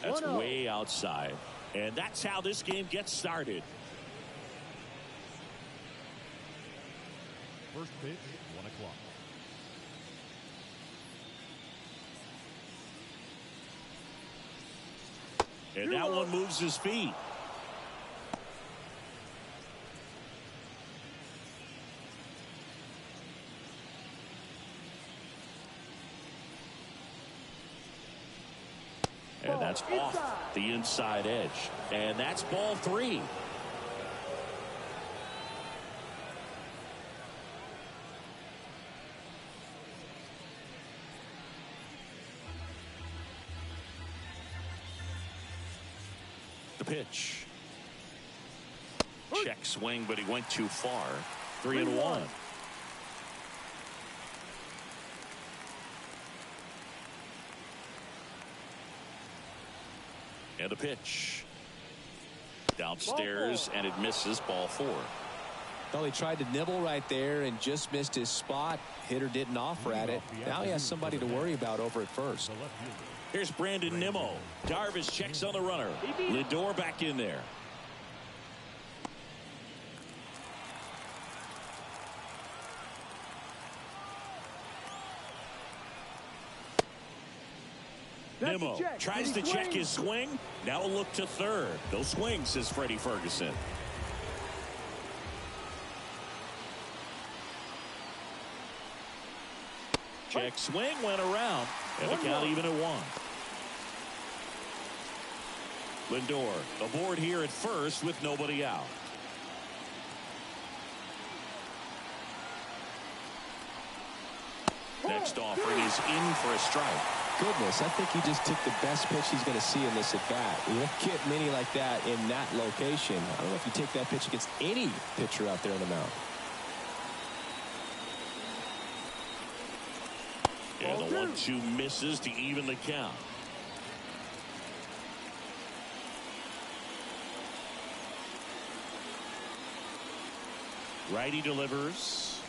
That's way outside. And that's how this game gets started. First pitch, 1 o'clock. And that one moves his feet. And that's off the inside edge. And that's ball 3. The pitch. Check swing, but he went too far. 3-1. And a pitch. Downstairs, and it misses. Ball 4. Well, he tried to nibble right there and just missed his spot. Hitter didn't offer at it. Now he has somebody to worry about over at first. Here's Brandon Nimmo. Darvish checks on the runner. Lindor back in there. Nimmo tries to check his swing. Now a look to third. No swing, says Freddie Ferguson. Check swing, went around, and the count even at 1. Lindor aboard here at first with nobody out. Next offering is in for a strike. Goodness, I think he just took the best pitch he's going to see in this at-bat. You won't get many like that in that location. I don't know if you take that pitch against any pitcher out there on the mound. And the 1-2 misses to even the count. Righty delivers.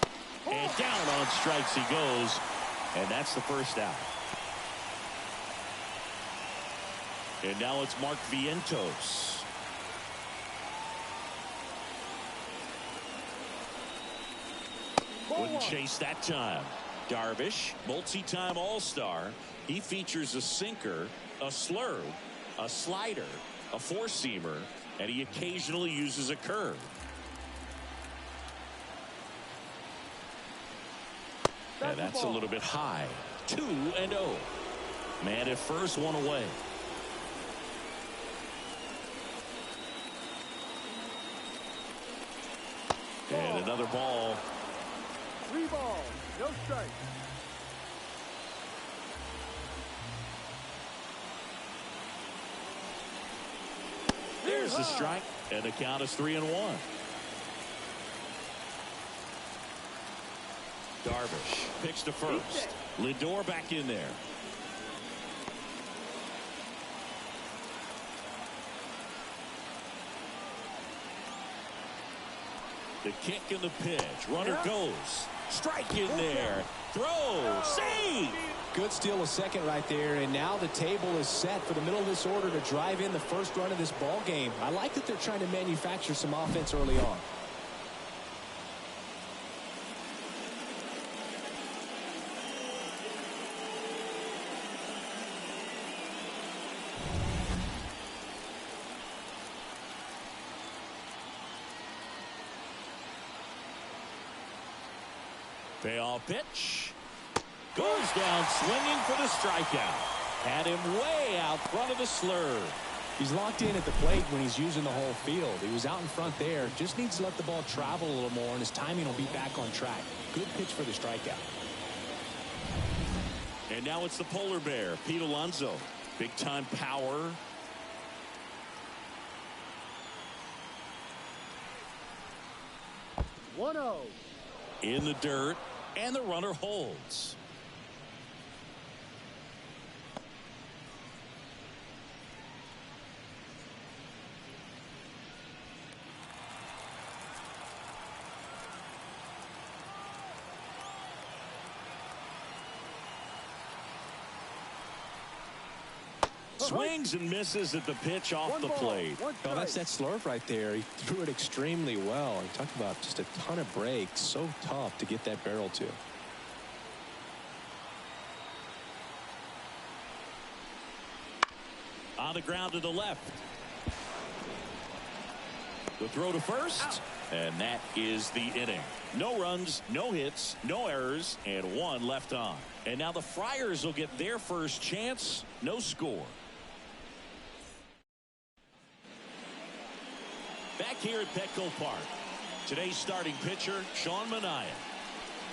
And down on strikes he goes. And that's the first out. And now it's Mark Vientos. Wouldn't chase that time. Darvish, multi-time All-Star. He features a sinker, a slurve, a slider, a four-seamer, and he occasionally uses a curve. And that's a little bit high. 2-0. Man at first, 1 away. And another ball. 3 balls, no strike. There's the strike, and the count is 3-1. Darvish picks to first. Lindor back in there. The kick and the pitch. Runner goes. Strike in there. Throw. Save. Good steal of second right there, and now the table is set for the middle of this order to drive in the first run of this ball game. I like that they're trying to manufacture some offense early on. Payoff pitch. Goes down swinging for the strikeout. Had him way out front of the slurve. He's locked in at the plate when he's using the whole field. He was out in front there. Just needs to let the ball travel a little more, and his timing will be back on track. Good pitch for the strikeout. And now it's the polar bear, Pete Alonso. Big time power. In the dirt, and the runner holds. Swings and misses at the pitch off the plate. One Well, that's strike. that slurve right there. He threw it extremely well. And talk about just a ton of breaks. So tough to get that barrel to. On the ground to the left. The throw to first. And that is the inning. No runs, no hits, no errors, and one left on. And now the Friars will get their first chance. No score. Back here at Petco Park. Today's starting pitcher, Sean Manaea.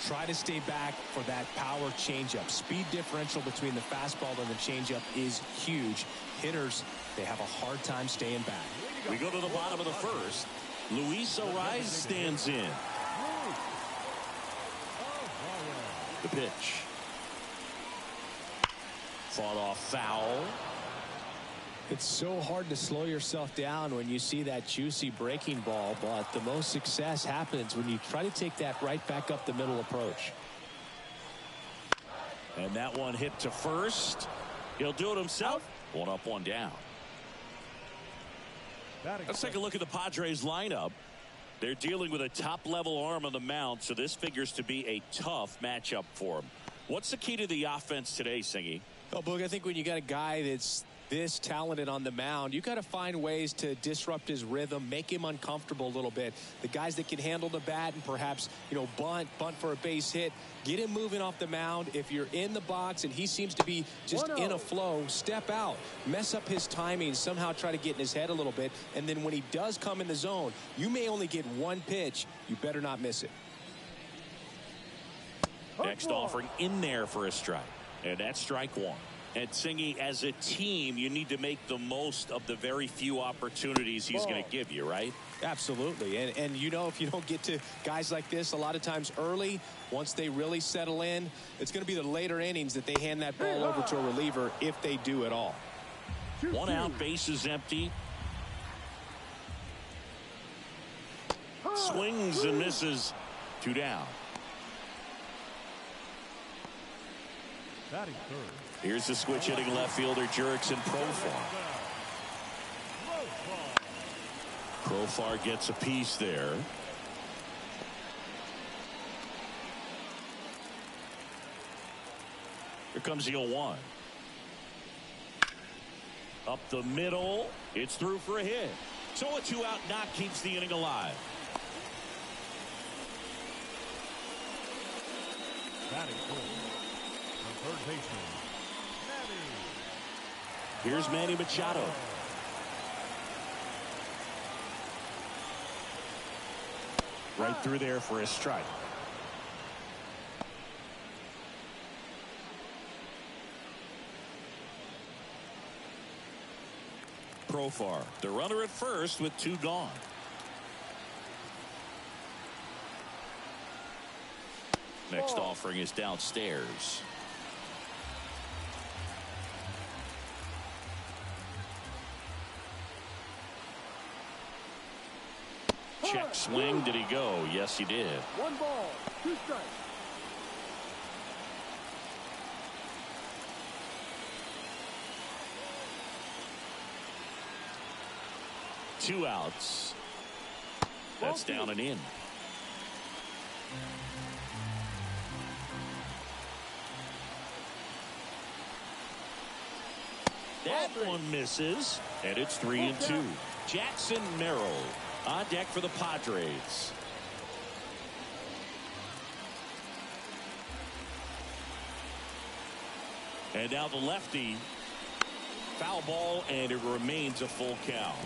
Try to stay back for that power changeup. Speed differential between the fastball and the changeup is huge. Hitters, they have a hard time staying back. We go to the bottom of the first. Luis Ariz stands in. The pitch. Fought off foul. It's so hard to slow yourself down when you see that juicy breaking ball, but the most success happens when you try to take that right back up the middle approach. And that one hit to first. He'll do it himself. One up, one down. Let's take a look at the Padres lineup. They're dealing with a top-level arm on the mound, so this figures to be a tough matchup for them. What's the key to the offense today, Singy? Oh, Boog, I think when you got a guy that's this talented on the mound, you got to find ways to disrupt his rhythm, make him uncomfortable a little bit. The guys that can handle the bat and perhaps, bunt for a base hit, get him moving off the mound. If you're in the box and he seems to be just in a flow, step out, mess up his timing, somehow try to get in his head a little bit. And then when he does come in the zone, you may only get one pitch. You better not miss it. Next offering in there for a strike. And that's strike one. And Singy, as a team, you need to make the most of the very few opportunities he's going to give you, right? Absolutely. And if you don't get to guys like this a lot of times early, once they really settle in, it's going to be the later innings that they hand that ball over to a reliever if they do at all. One out, bases empty. Swings and misses. Two down. Here's the switch hitting left fielder Jurickson Profar. Profar gets a piece there. Here comes the 0-1. Up the middle. It's through for a hit. So a 2-out knock keeps the inning alive. Batting third baseman. Here's Manny Machado. Right through there for a strike. Profar, the runner at first with two gone. Next offering is downstairs. Check swing. Did he go? Yes, he did. 1 ball, 2 strikes. Two outs. That's down and in. That one misses, and it's 3-2. Jackson Merrill on deck for the Padres. And now the lefty. Foul ball, and it remains a full count.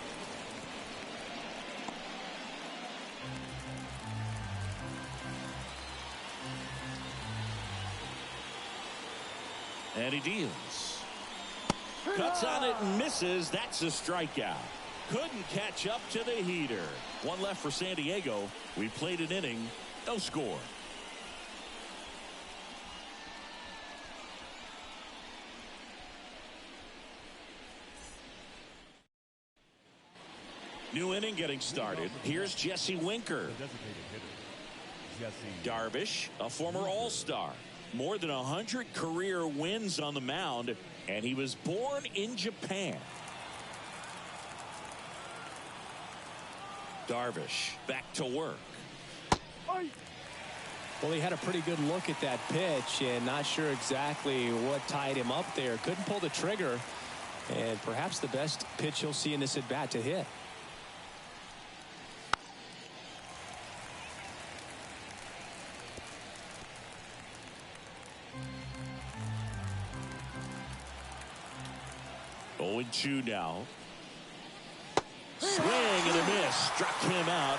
And he deals. Cuts on it and misses. That's a strikeout. Couldn't catch up to the heater. One left for San Diego. We played an inning. No score. New inning getting started. Here's Jesse Winker. Darvish, a former All-Star. More than 100 career wins on the mound, and he was born in Japan. Darvish back to work. Well, he had a pretty good look at that pitch and not sure exactly what tied him up there. Couldn't pull the trigger, and perhaps the best pitch he'll see in this at bat to hit. Oh, 0-2 now. Swing and a miss. Struck him out.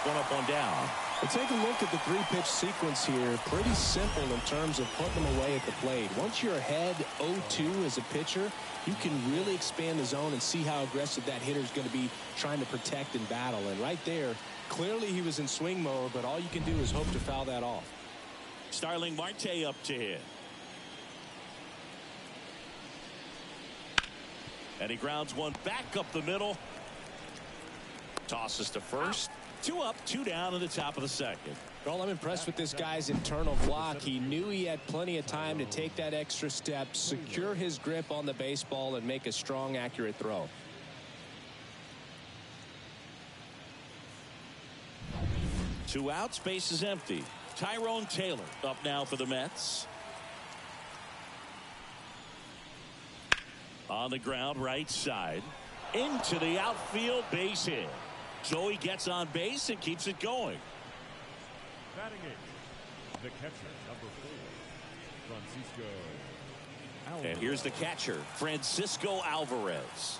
One up, one down. Well, take a look at the three-pitch sequence here. Pretty simple in terms of putting them away at the plate. Once you're ahead 0-2 as a pitcher, you can really expand the zone and see how aggressive that hitter is going to be trying to protect and battle. And right there, clearly he was in swing mode, but all you can do is hope to foul that off. Starling Marte up to hit. And he grounds one back up the middle. Tosses to first. 2 up, 2 down in the top of the second. Well, I'm impressed with this guy's internal block. He knew he had plenty of time to take that extra step, secure his grip on the baseball, and make a strong, accurate throw. Two outs, base is empty. Tyrone Taylor up now for the Mets. On the ground, right side. Into the outfield, base hit. So he gets on base and keeps it going. Batting eighth, the catcher, number 4, Francisco Alvarez. And here's the catcher, Francisco Alvarez.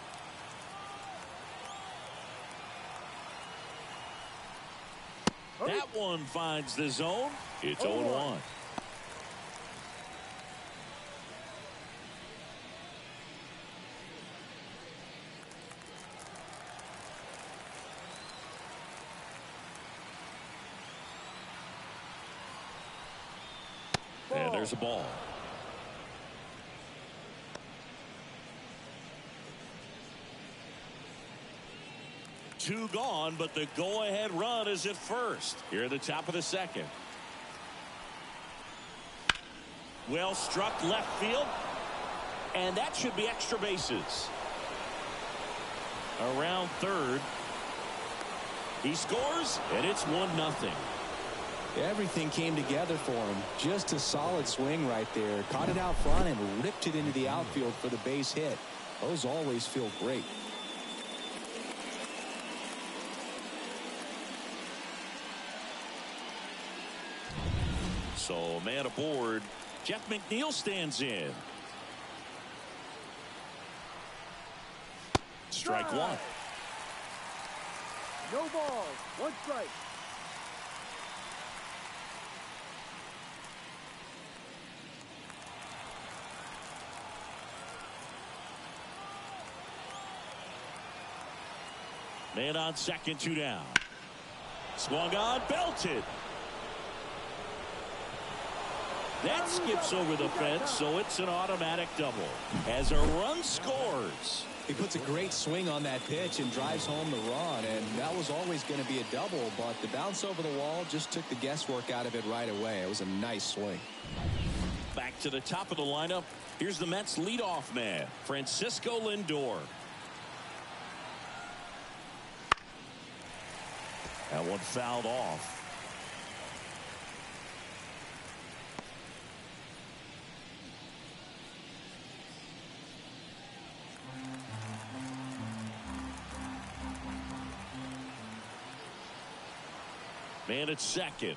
That one finds the zone. It's 0-1. And there's a ball. Two gone, but the go-ahead run is at first. Here at the top of the second. Well struck left field. And that should be extra bases. Around third. He scores, and it's 1-0. Everything came together for him. Just a solid swing right there. Caught it out front and ripped it into the outfield for the base hit. Those always feel great. So man aboard. Jeff McNeil stands in. Strike one. No ball, 1 strike. Man on second, 2 down. Swung on, belted. That skips over the fence, so it's an automatic double. As a run scores. He puts a great swing on that pitch and drives home the run, and that was always going to be a double, but the bounce over the wall just took the guesswork out of it right away. It was a nice swing. Back to the top of the lineup. Here's the Mets leadoff man, Francisco Lindor. That one fouled off. Man at second.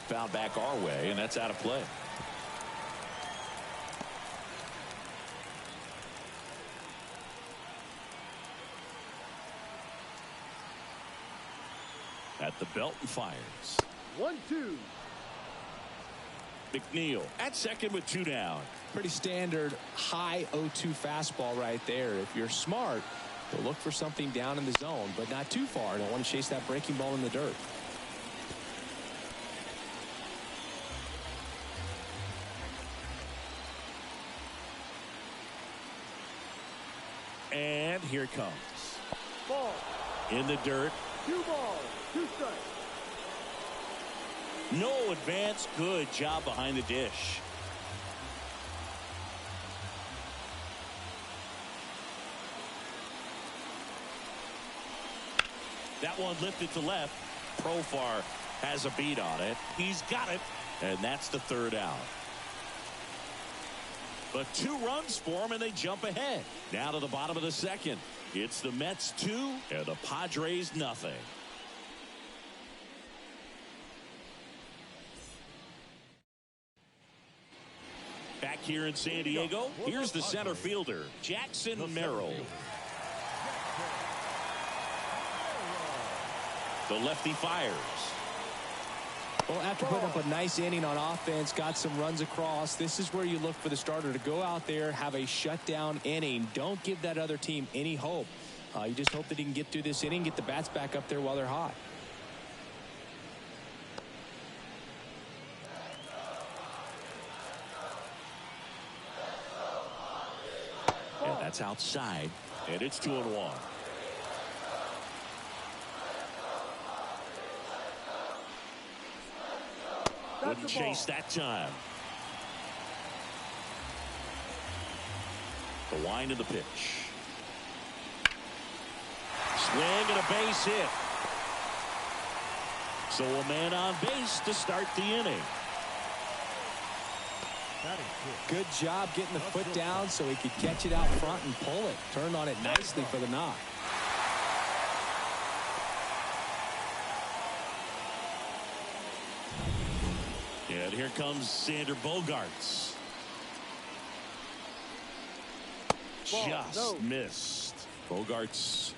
Fouled back our way, and that's out of play. At the belt and fires. 1-2. McNeil at second with 2 down. Pretty standard high 0-2 fastball right there. If you're smart, you'll look for something down in the zone, but not too far. Don't want to chase that breaking ball in the dirt. And here it comes. Ball. In the dirt. 2 balls, 2 strikes. No advance. Good job behind the dish. That one lifted to left. Profar has a beat on it. He's got it. And that's the third out. But 2 runs for him, and they jump ahead. Now to the bottom of the second. It's the Mets 2 and the Padres nothing. Back here in San Diego, here's the center fielder, Jackson Merrill. The lefty fires. Well, after putting up a nice inning on offense, got some runs across, this is where you look for the starter to go out there, have a shutdown inning. Don't give that other team any hope. You just hope that he can get through this inning, get the bats back up there while they're hot. And that's outside, and it's 2-1. Wouldn't chase that time. The wind of the pitch. Swing and a base hit. So a man on base to start the inning. Good job getting the foot down so he could catch it out front and pull it. Turned on it nicely for the knock. And here comes Sander Bogaerts. Just missed. Bogaerts,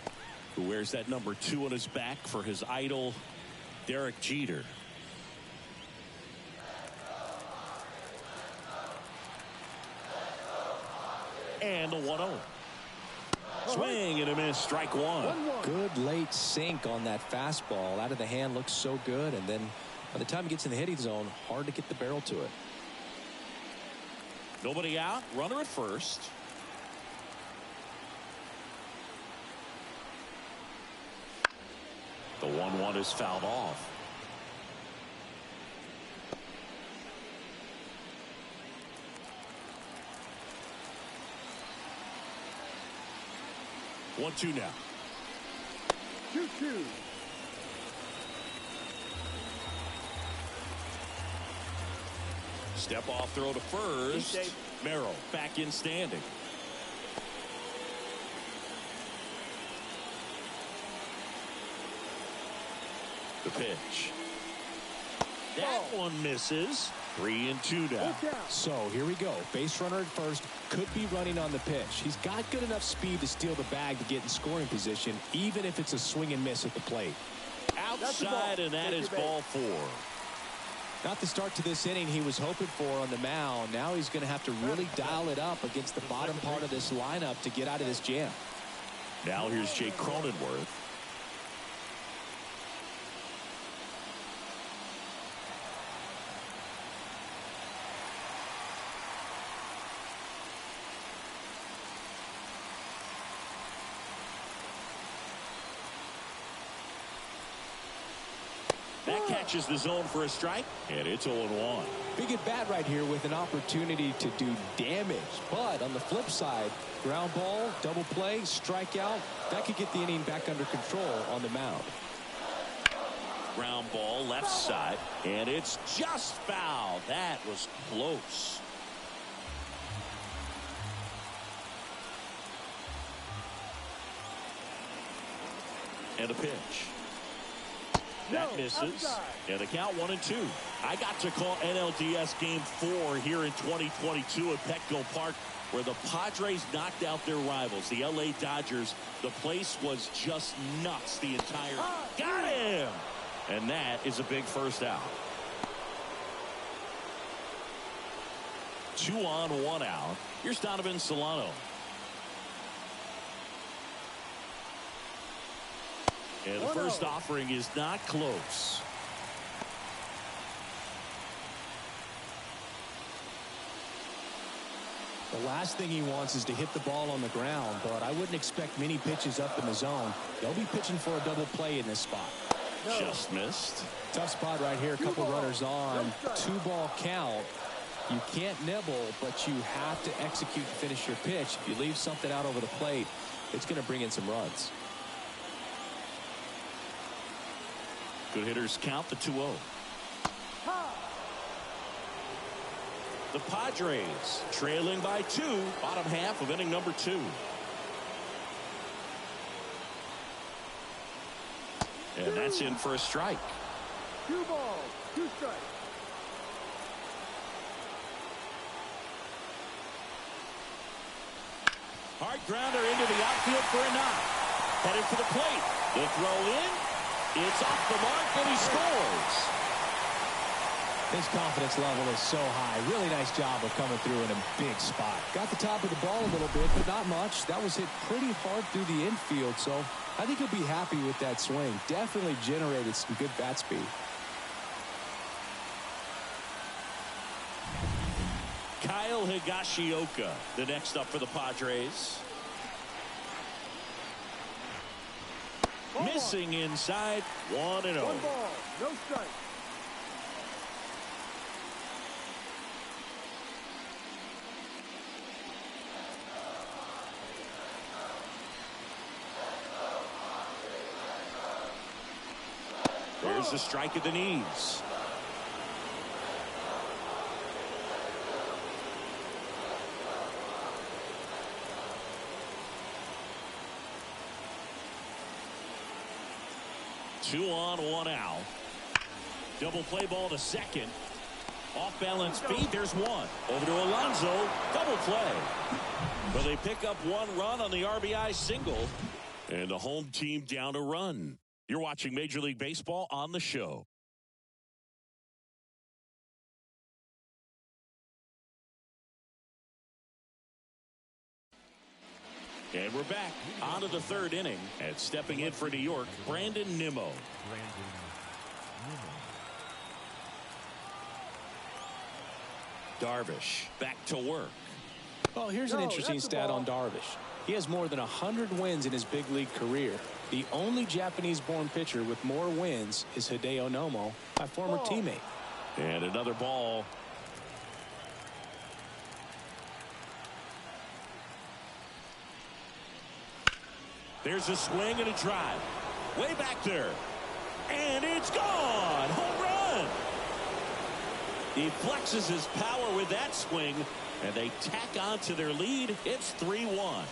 who wears that number 2 on his back for his idol, Derek Jeter. And the 1-0. Swing and a miss, strike 1. Good late sink on that fastball. Out of the hand, looks so good, and then by the time he gets in the hitting zone, hard to get the barrel to it. Nobody out, runner at first. The 1-1 is fouled off. One-two now. 2-2. Step off throw to first. Merrill back in standing. The pitch. That one misses. 3-2 now. So here we go. Base runner at first. Could be running on the pitch. He's got good enough speed to steal the bag to get in scoring position, even if it's a swing and miss at the plate. Outside, and that is ball 4. Not the start to this inning he was hoping for on the mound. Now he's going to have to really dial it up against the bottom part of this lineup to get out of this jam. Now here's Jake Cronenworth. That catches the zone for a strike, and it's 0-1. Big at bat right here with an opportunity to do damage. But on the flip side, ground ball, double play, strikeout, that could get the inning back under control on the mound. Ground ball left side, and it's just foul. That was close. And a pitch. That misses. And the count 1-2. I got to call NLDS Game 4 here in 2022 at Petco Park, where the Padres knocked out their rivals, the LA Dodgers. The place was just nuts the entire. Got him! And that is a big first out. 2 on, 1 out. Here's Donovan Solano. And the first offering is not close. The last thing he wants is to hit the ball on the ground, but I wouldn't expect many pitches up in the zone. They'll be pitching for a double play in this spot. Just missed. Tough spot right here. A couple runners on. 2-ball count. You can't nibble, but you have to execute and finish your pitch. If you leave something out over the plate, it's going to bring in some runs. Good hitters count the 2-0. The Padres trailing by 2, bottom half of inning number 2. And that's in for a strike. 2 balls, 2 strikes. Hard grounder into the outfield for a knock. Headed for the plate. The throw in. It's off the mark, and he scores. His confidence level is so high. Really nice job of coming through in a big spot. Got the top of the ball a little bit, but not much. That was hit pretty hard through the infield, so I think he'll be happy with that swing. Definitely generated some good bat speed. Kyle Higashioka, the next up for the Padres. Missing inside, 1-0. 1 ball, no strike. There's the strike at the knees. Two on, 1 out. Double play ball to second. Off balance feed. There's 1. Over to Alonso. Double play. Well, they pick up 1 run on the RBI single. And the home team down a run. You're watching Major League Baseball on the show. And we're back on to the 3rd inning. And stepping in for New York, Brandon Nimmo. Darvish back to work. Well, here's an interesting stat on Darvish. He has more than 100 wins in his big league career. The only Japanese-born pitcher with more wins is Hideo Nomo, my former teammate. And another ball. There's a swing and a drive. Way back there. And it's gone. Home run. He flexes his power with that swing, and they tack on to their lead. It's 3-1.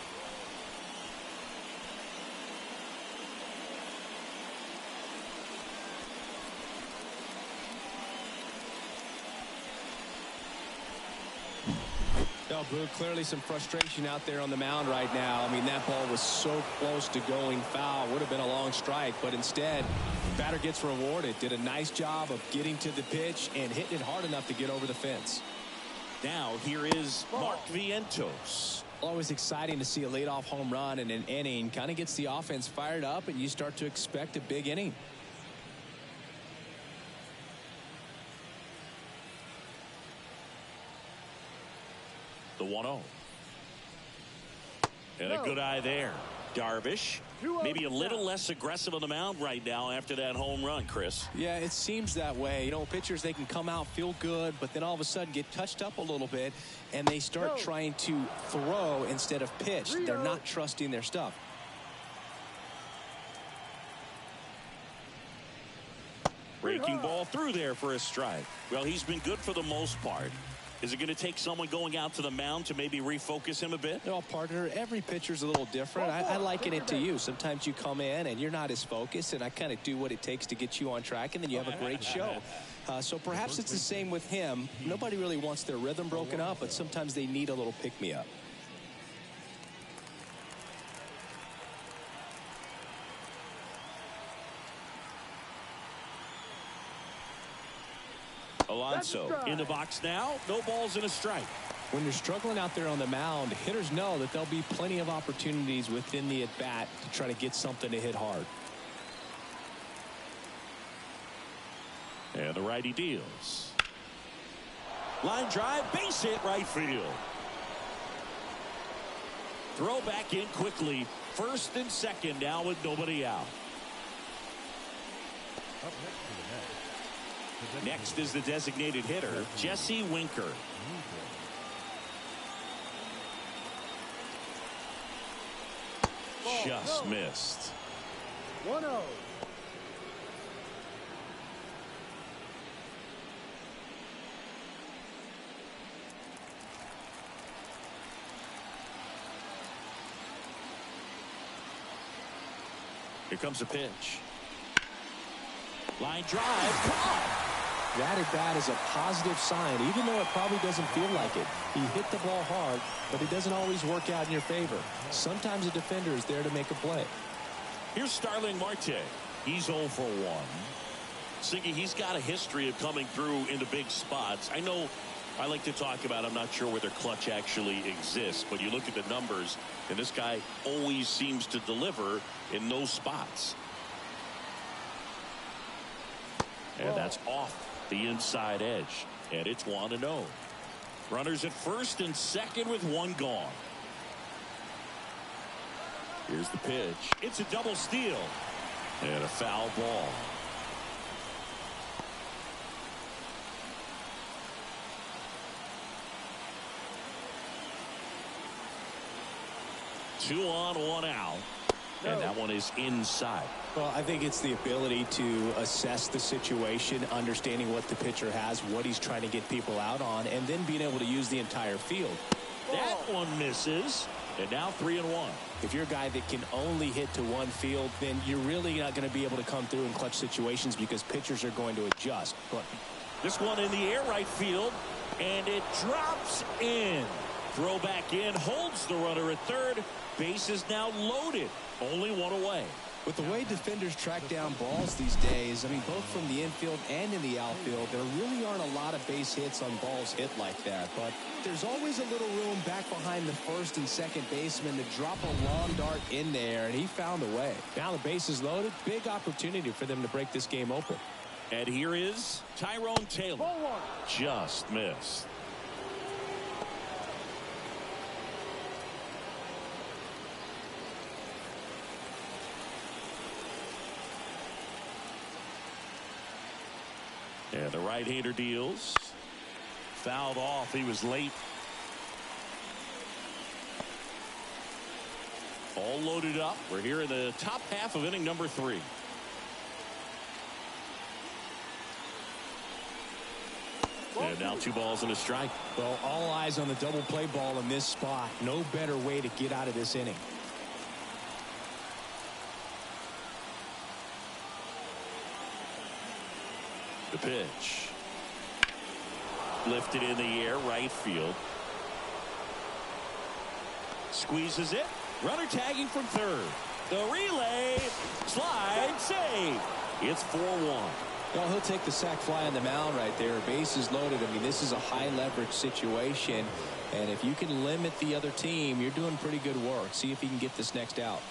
No, Boo, clearly some frustration out there on the mound right now. I mean, that ball was so close to going foul. Would have been a long strike, but instead, batter gets rewarded. Did a nice job of getting to the pitch and hitting it hard enough to get over the fence. Now, here is Mark Vientos. Always exciting to see a leadoff home run in an inning. Kind of gets the offense fired up, and you start to expect a big inning. The 1-0. And a good eye there. Darvish, maybe a little less aggressive on the mound right now after that home run, Chris. Yeah, it seems that way. You know, pitchers, they can come out, feel good, but then all of a sudden get touched up a little bit, and they start trying to throw instead of pitch. They're not trusting their stuff. Breaking ball through there for a strike. Well, he's been good for the most part. Is it going to take someone going out to the mound to maybe refocus him a bit? No, partner, every pitcher's a little different. I liken it to you. Sometimes you come in and you're not as focused, and I kind of do what it takes to get you on track, and then you have a great show. So perhaps it's the same with him. Nobody really wants their rhythm broken up, but sometimes they need a little pick-me-up. Alonso in the box now. No balls and a strike. When you're struggling out there on the mound, hitters know that there'll be plenty of opportunities within the at-bat to try to get something to hit hard. And the righty deals. Line drive, base hit, right field. Throw back in quickly. First and second now with nobody out. Next is the designated hitter, Jesse Winker. Just missed. 1-0. Here comes a pitch. Line drive. Caught. That at bat is a positive sign, even though it probably doesn't feel like it. He hit the ball hard, but it doesn't always work out in your favor. Sometimes a defender is there to make a play. Here's Starling Marte. He's 0 for 1. Siggy, he's got a history of coming through into big spots. I know I like to talk about, I'm not sure whether clutch actually exists, but you look at the numbers, and this guy always seems to deliver in those spots. And that's off the inside edge, and it's 1-0. Runners at first and second with one gone. Here's the pitch. It's a double steal and a foul ball. Two on, one out. And that one is inside. Well, I think it's the ability to assess the situation, understanding what the pitcher has, what he's trying to get people out on, and then being able to use the entire field. That one misses. And now 3-1. If you're a guy that can only hit to one field, then you're really not going to be able to come through in clutch situations because pitchers are going to adjust. But this one in the air, right field, and it drops in. Throw back in, holds the runner at third. Base is now loaded. Only one away. With the way defenders track down balls these days, I mean, both from the infield and in the outfield, there really aren't a lot of base hits on balls hit like that. But there's always a little room back behind the first and second baseman to drop a long dart in there, and he found a way. Now the base is loaded. Big opportunity for them to break this game open. And here is Tyrone Taylor. Just missed. And the right-hander deals. Fouled off. He was late. All loaded up. We're here in the top half of inning number 3. And now 2 balls and a strike. Well, all eyes on the double play ball in this spot. No better way to get out of this inning. The pitch. Lifted in the air, right field. Squeezes it. Runner tagging from third. The relay. Slide. Save. It's 4-1. Well, he'll take the sac fly on the mound right there. Base is loaded. I mean, this is a high leverage situation. And if you can limit the other team, you're doing pretty good work. See if he can get this next out.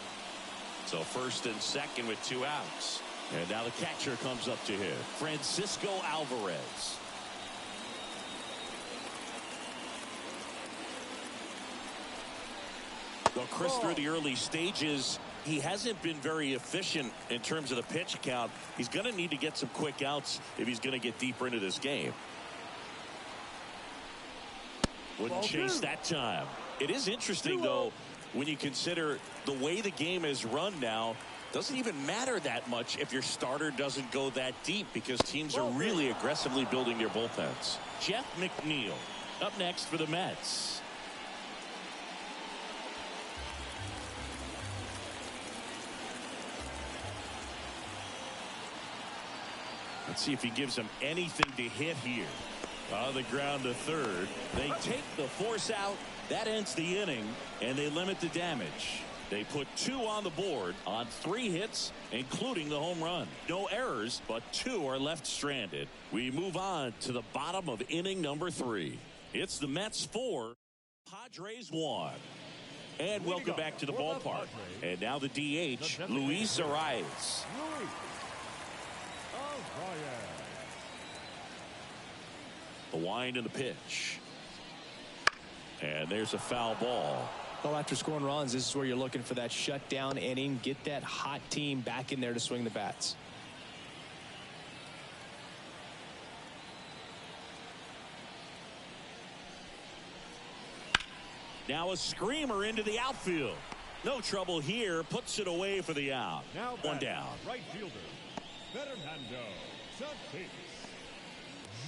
So first and second with 2 outs. And now the catcher comes up to hit. Francisco Alvarez. Well, Chris, through the early stages, he hasn't been very efficient in terms of the pitch count. He's going to need to get some quick outs if he's going to get deeper into this game. Wouldn't chase that time. It is interesting, though, when you consider the way the game is run now. Doesn't even matter that much if your starter doesn't go that deep because teams are really aggressively building their bullpens. Jeff McNeil up next for the Mets. Let's see if he gives them anything to hit here. On the ground to third. They take the force out. That ends the inning, and they limit the damage. They put 2 on the board on 3 hits, including the home run. No errors, but 2 are left stranded. We move on to the bottom of inning number 3. It's the Mets 4, Padres 1. And welcome back to the ballpark. And now the DH, Luis Arias. The wind and the pitch. And there's a foul ball. Well, after scoring runs, this is where you're looking for that shutdown inning. Get that hot team back in there to swing the bats. Now a screamer into the outfield. No trouble here. Puts it away for the out. Now One down. Right fielder, Fernando Tatis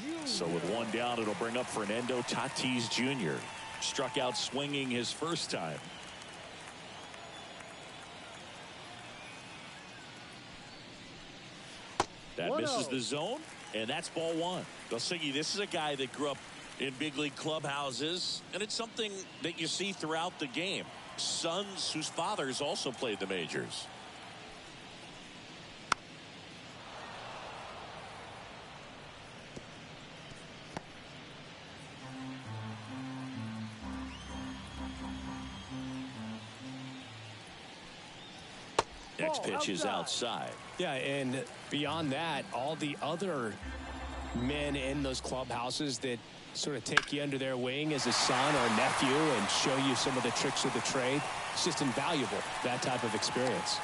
Jr. So with one down, it'll bring up Fernando Tatis Jr. Struck out swinging his first time. That misses the zone, and that's ball one. Gosigi, this is a guy that grew up in big league clubhouses, and it's something that you see throughout the game. Sons whose fathers also played the majors. Next pitch is outside. Yeah, and beyond that, all the other men in those clubhouses that sort of take you under their wing as a son or a nephew and show you some of the tricks of the trade. It's just invaluable, that type of experience.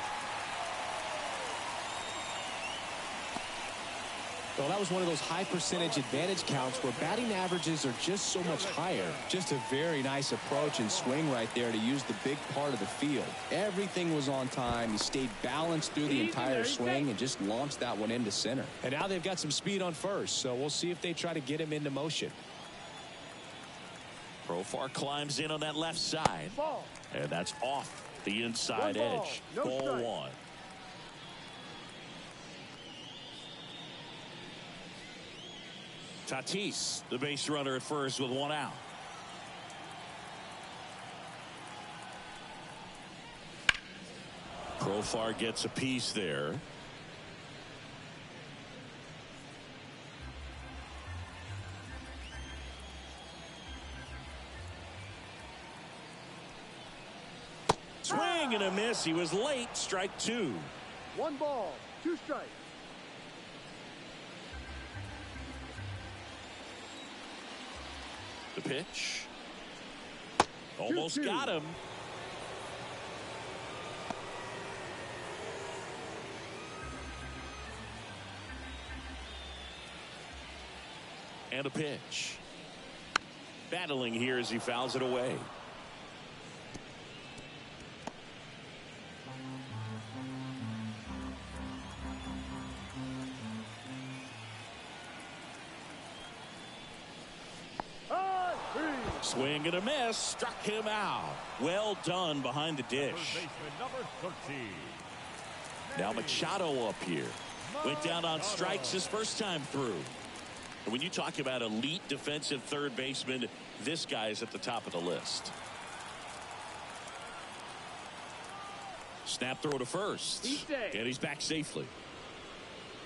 Well, that was one of those high percentage advantage counts where batting averages are just so much higher. Just a very nice approach and swing right there to use the big part of the field. Everything was on time. He stayed balanced through the entire swing and just launched that one into center. And now they've got some speed on first, so we'll see if they try to get him into motion. Profar climbs in on that left side. Ball. And that's off the inside One ball, edge. no Ball strike. one. Tatis, the base runner at first with one out. Profar gets a piece there. Swing and a miss. He was late. Strike two. 1 ball, 2 strikes. The pitch. Almost 2-2. got him. And a pitch. Battling here as he fouls it away. Swing and a miss. Struck him out. Well done behind the dish. Baseman number 13. Now Machado up here. Went down on strikes his first time through. And when you talk about elite defensive third baseman, this guy is at the top of the list. Snap throw to first. And he's back safely.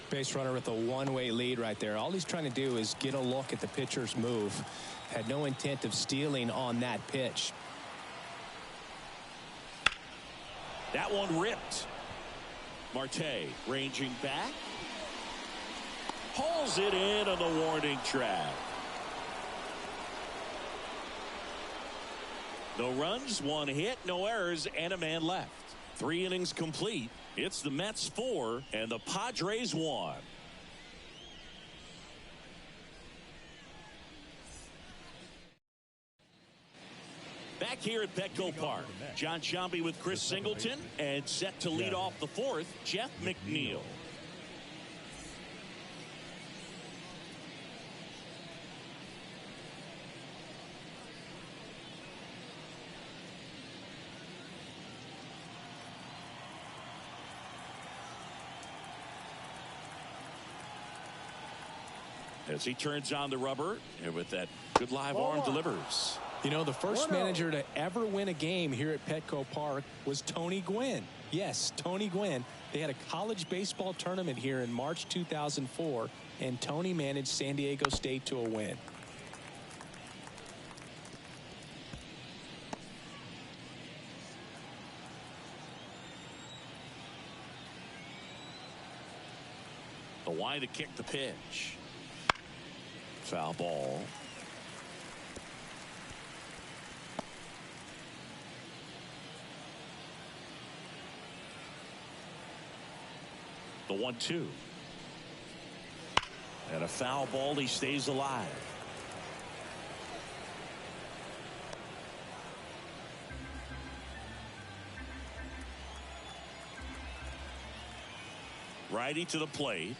Base runner with a one-way lead right there. All he's trying to do is get a look at the pitcher's move. Had no intent of stealing on that pitch. That one ripped. Marte ranging back. Hauls it in on the warning track. No runs, 1 hit, no errors, and a man left. 3 innings complete. It's the Mets 4 and the Padres 1. Back here at Petco Park, John Sciambi with Chris Singleton, and set to lead off the 4th, Jeff McNeil. As he turns on the rubber, and with that good live arm delivers. You know, the first manager to ever win a game here at Petco Park was Tony Gwynn. Yes, Tony Gwynn. They had a college baseball tournament here in March 2004, and Tony managed San Diego State to a win. The wide to kick the pitch. Foul ball. The 1-2. And a foul ball. He stays alive. Righty to the plate.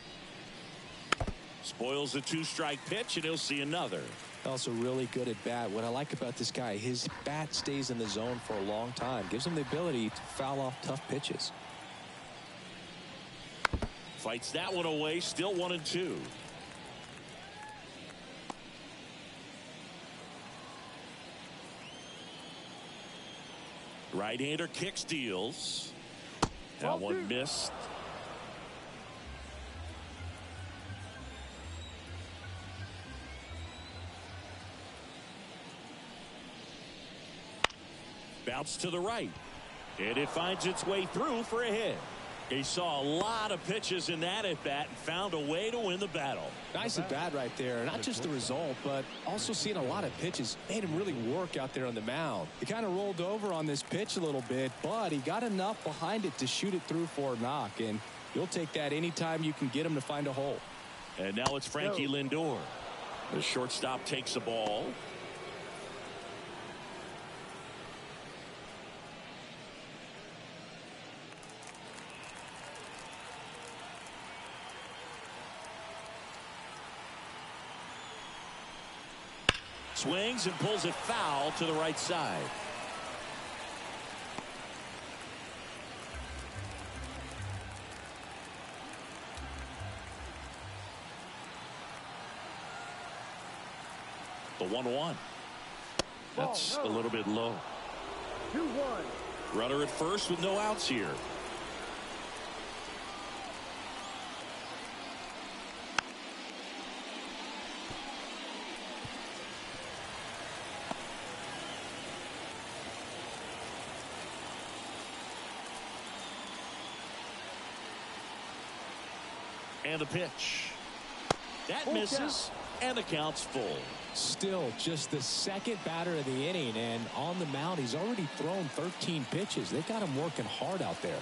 Spoils the 2-strike pitch, and he'll see another. Also really good at bat. What I like about this guy, his bat stays in the zone for a long time. Gives him the ability to foul off tough pitches. Fights that one away. Still 1-2. Right-hander kicks, deals. That one missed. Bounce to the right. And it finds its way through for a hit. He saw a lot of pitches in that at bat and found a way to win the battle. Nice at bat right there. Not just the result, but also seeing a lot of pitches. Made him really work out there on the mound. He kind of rolled over on this pitch a little bit, but he got enough behind it to shoot it through for a knock. And you'll take that anytime you can get him to find a hole. And now it's Frankie Lindor. The shortstop takes the ball. Swings and pulls it foul to the right side. The 1-1. That's a little bit low. 2-1. Runner at first with no outs here. And the pitch. That misses, and the count's full. Still just the second batter of the inning, and on the mound he's already thrown 13 pitches. They got him working hard out there.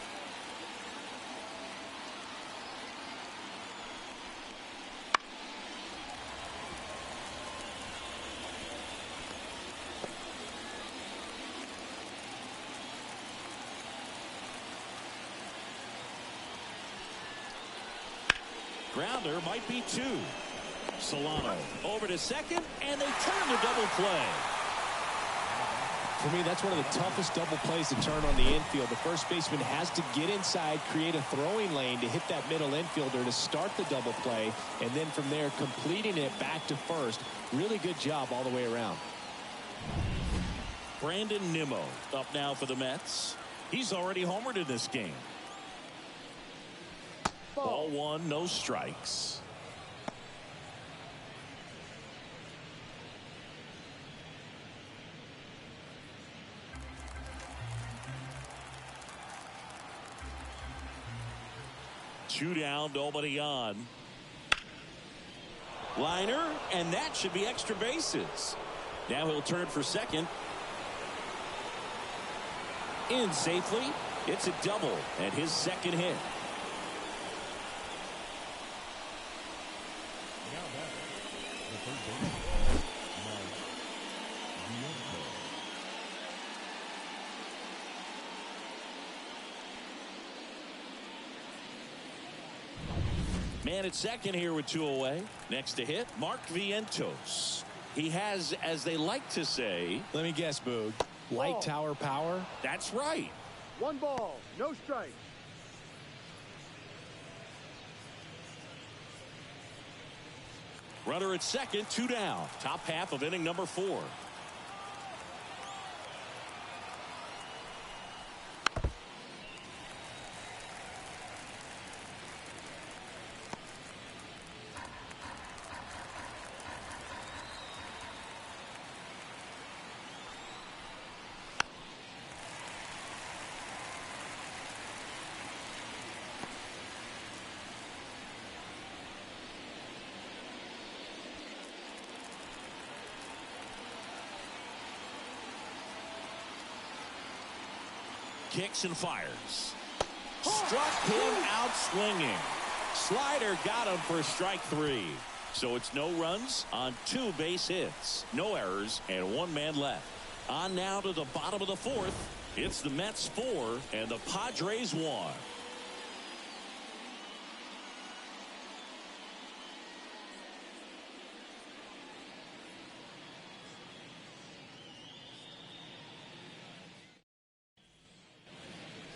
Grounder might be 2. Solano over to second, and they turn the double play. For me, that's one of the toughest double plays to turn on the infield. The first baseman has to get inside, create a throwing lane to hit that middle infielder to start the double play, and then from there completing it back to first. Really good job all the way around. Brandon Nimmo up now for the Mets. He's already homered in this game. Ball 1, no strikes. Two down, nobody on. Liner, and that should be extra bases. Now he'll turn for second. In safely. It's a double and his second hit. Man at second here with 2 away. Next to hit, Mark Vientos. He has, as they like to say, let me guess, Boog, light tower power? That's right. 1 ball, no strike. Runner at second, 2 down. Top half of inning number 4. Kicks and fires. Struck him out swinging. Slider got him for strike 3. So it's no runs on 2 base hits. No errors and 1 man left. On now to the bottom of the 4th. It's the Mets 4 and the Padres 1.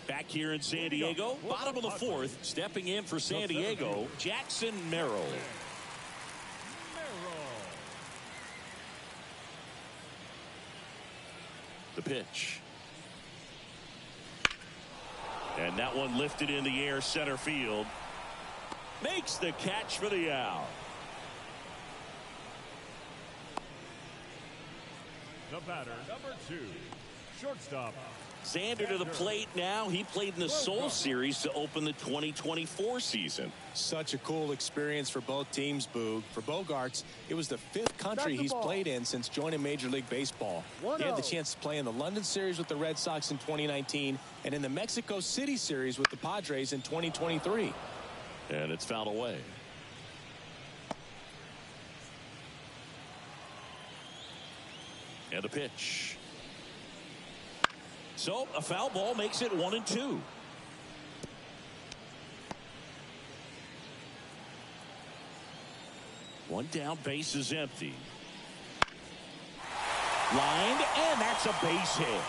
Back here in San Diego, bottom of the fourth, stepping in for San Diego, Jackson Merrill. The pitch. And that one lifted in the air, center field. Makes the catch for the out. The batter, number 2, shortstop. Xander to the plate now. He played in the Seoul Series to open the 2024 season. Such a cool experience for both teams, Boog. For Bogaerts, it was the 5th country he's played in since joining Major League Baseball. He had the chance to play in the London Series with the Red Sox in 2019 and in the Mexico City Series with the Padres in 2023. And it's fouled away. And the pitch. So a foul ball makes it 1-2. One down, base is empty. Lined, and that's a base hit.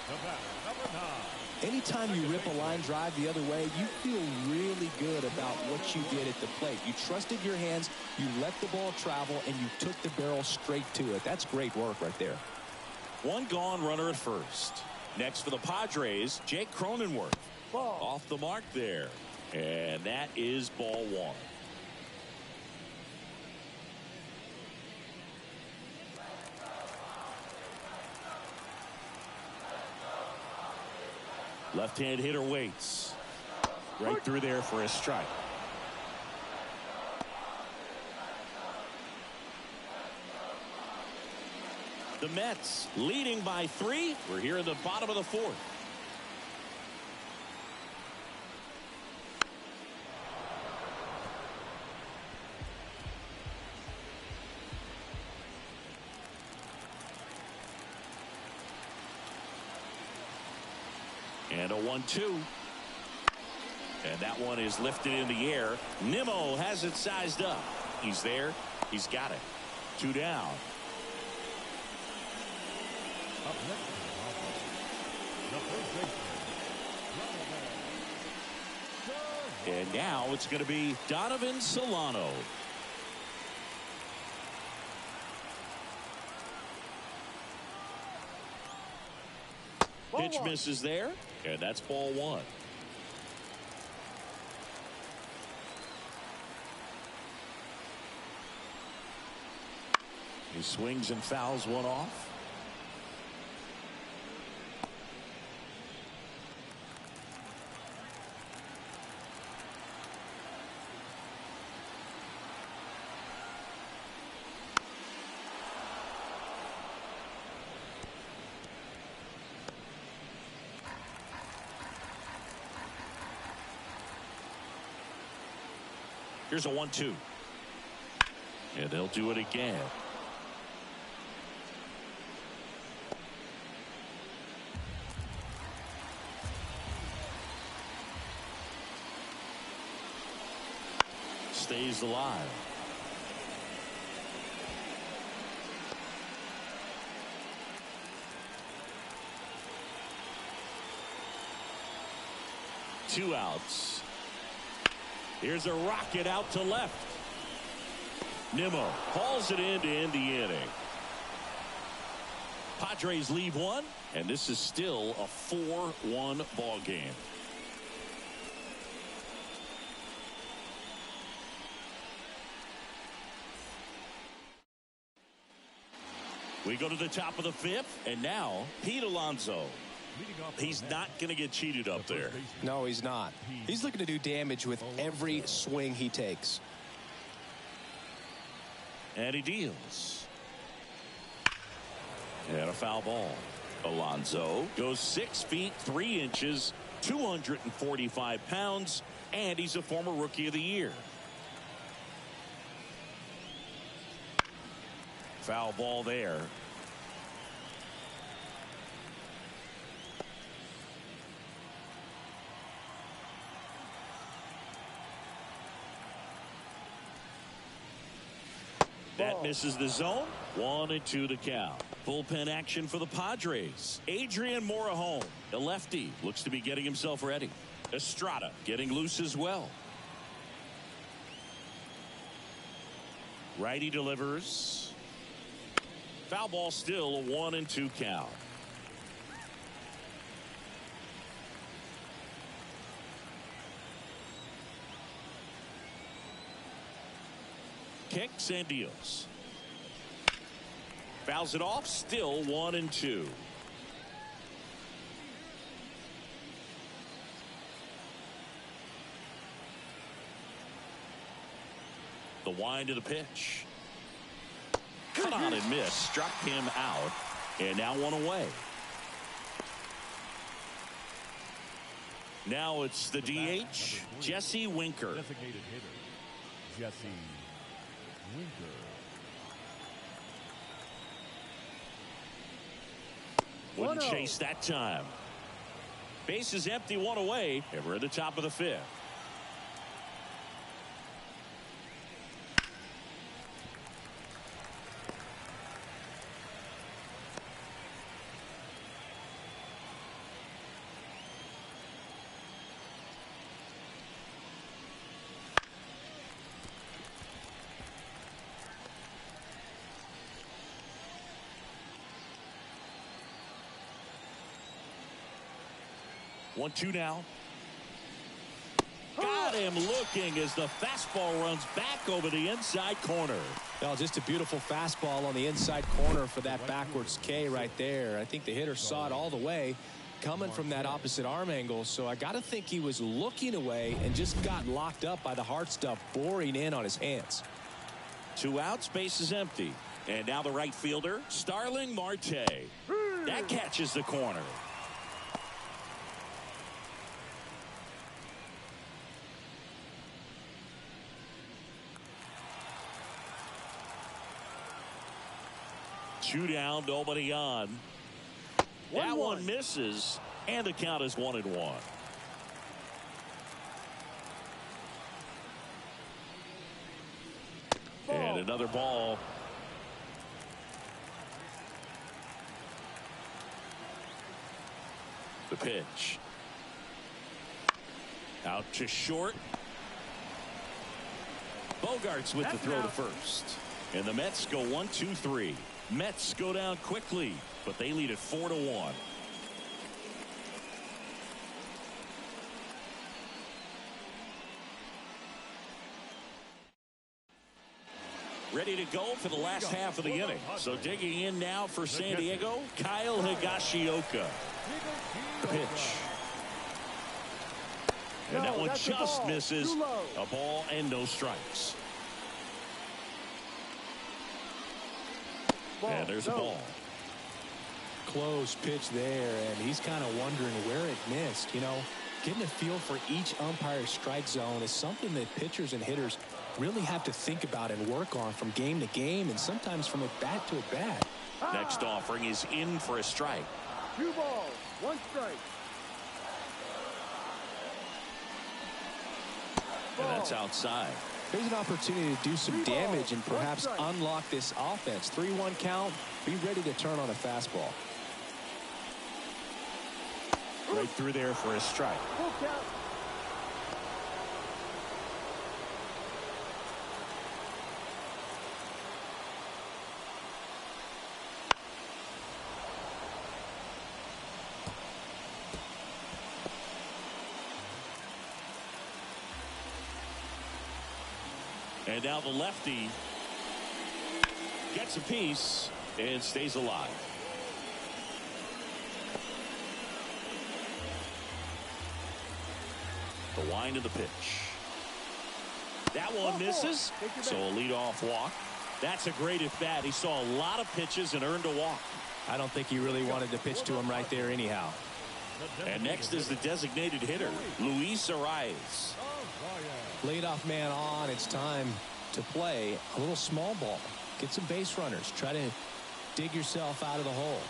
The batter, number 9. Anytime you rip a line drive the other way, you feel really good about what you did at the plate. You trusted your hands, you let the ball travel, and you took the barrel straight to it. That's great work right there. One gone, runner at first. Next for the Padres, Jake Cronenworth. Ball. Off the mark there. And that is ball 1. Left-hand hitter waits. Right through there for a strike. The Mets leading by 3. We're here in the bottom of the 4th. And a 1-2. And that one is lifted in the air. Nimmo has it sized up. He's there. He's got it. 2 down. Up next, the first baseman. And now it's going to be Donovan Solano. Pitch misses there, and that's ball 1. He swings and fouls one off. Here's a 1-2. And they'll do it again. Stays alive. Two outs. Here's a rocket out to left. Nimmo hauls it in to end the inning. Padres leave 1, and this is still a 4-1 ball game. We go to the top of the 5th, and now Pete Alonso. He's not going to get cheated up there. No, he's not. He's looking to do damage with every swing he takes. And he deals. And a foul ball. Alonso goes 6 feet 3 inches, 245 pounds, and he's a former Rookie of the Year. Foul ball there. That misses the zone. 1-2 the count. Bullpen action for the Padres. Adrian Morejon, the lefty, looks to be getting himself ready. Estrada getting loose as well. Righty delivers. Foul ball, still a 1-2 count. Kicks and deals. Fouls it off, still 1-2. The wind of the pitch. Cut on and miss. Struck him out. And now one away. Now it's the DH, Jesse Winker. Designated hitter, Jesse Winker. Wouldn't chase that time. Base is empty, one away, and we're at the top of the fifth. One, two now. Got him looking as the fastball runs back over the inside corner. Well, just a beautiful fastball on the inside corner for that backwards K right there. I think the hitter saw it all the way coming from that opposite arm angle. So I got to think he was looking away and just got locked up by the hard stuff boring in on his hands. 2 outs, base is empty. And now the right fielder, Starling Marte. That catches the corner. Two down, nobody on. That one misses, and the count is 1-1. And another ball. The pitch. Out to short. Bogarts with the throw to first. And the Mets go 1-2-3. Mets go down quickly, but they lead it 4-1. Ready to go for the last half of the inning. So digging in now for San Diego, Kyle Higashioka. The pitch. And that one just misses. A ball and no strikes. And there's a ball. Close pitch there, and he's kind of wondering where it missed. You know, getting a feel for each umpire's strike zone is something that pitchers and hitters really have to think about and work on from game to game, and sometimes from at bat to at bat. Next offering is in for a strike. 2 balls, 1 strike. And that's outside. Here's an opportunity to do some damage and perhaps unlock this offense. 3-1 count. Be ready to turn on a fastball. Right through there for a strike. Full count. And now the lefty gets a piece and stays alive. The wind of the pitch. That one misses. So a leadoff walk. That's a great at bat. He saw a lot of pitches and earned a walk. I don't think he really wanted to pitch to him right there anyhow. And next is the designated hitter, Luis Arias. Leadoff man on. It's time to play a little small ball. Get some base runners. Try to dig yourself out of the hole.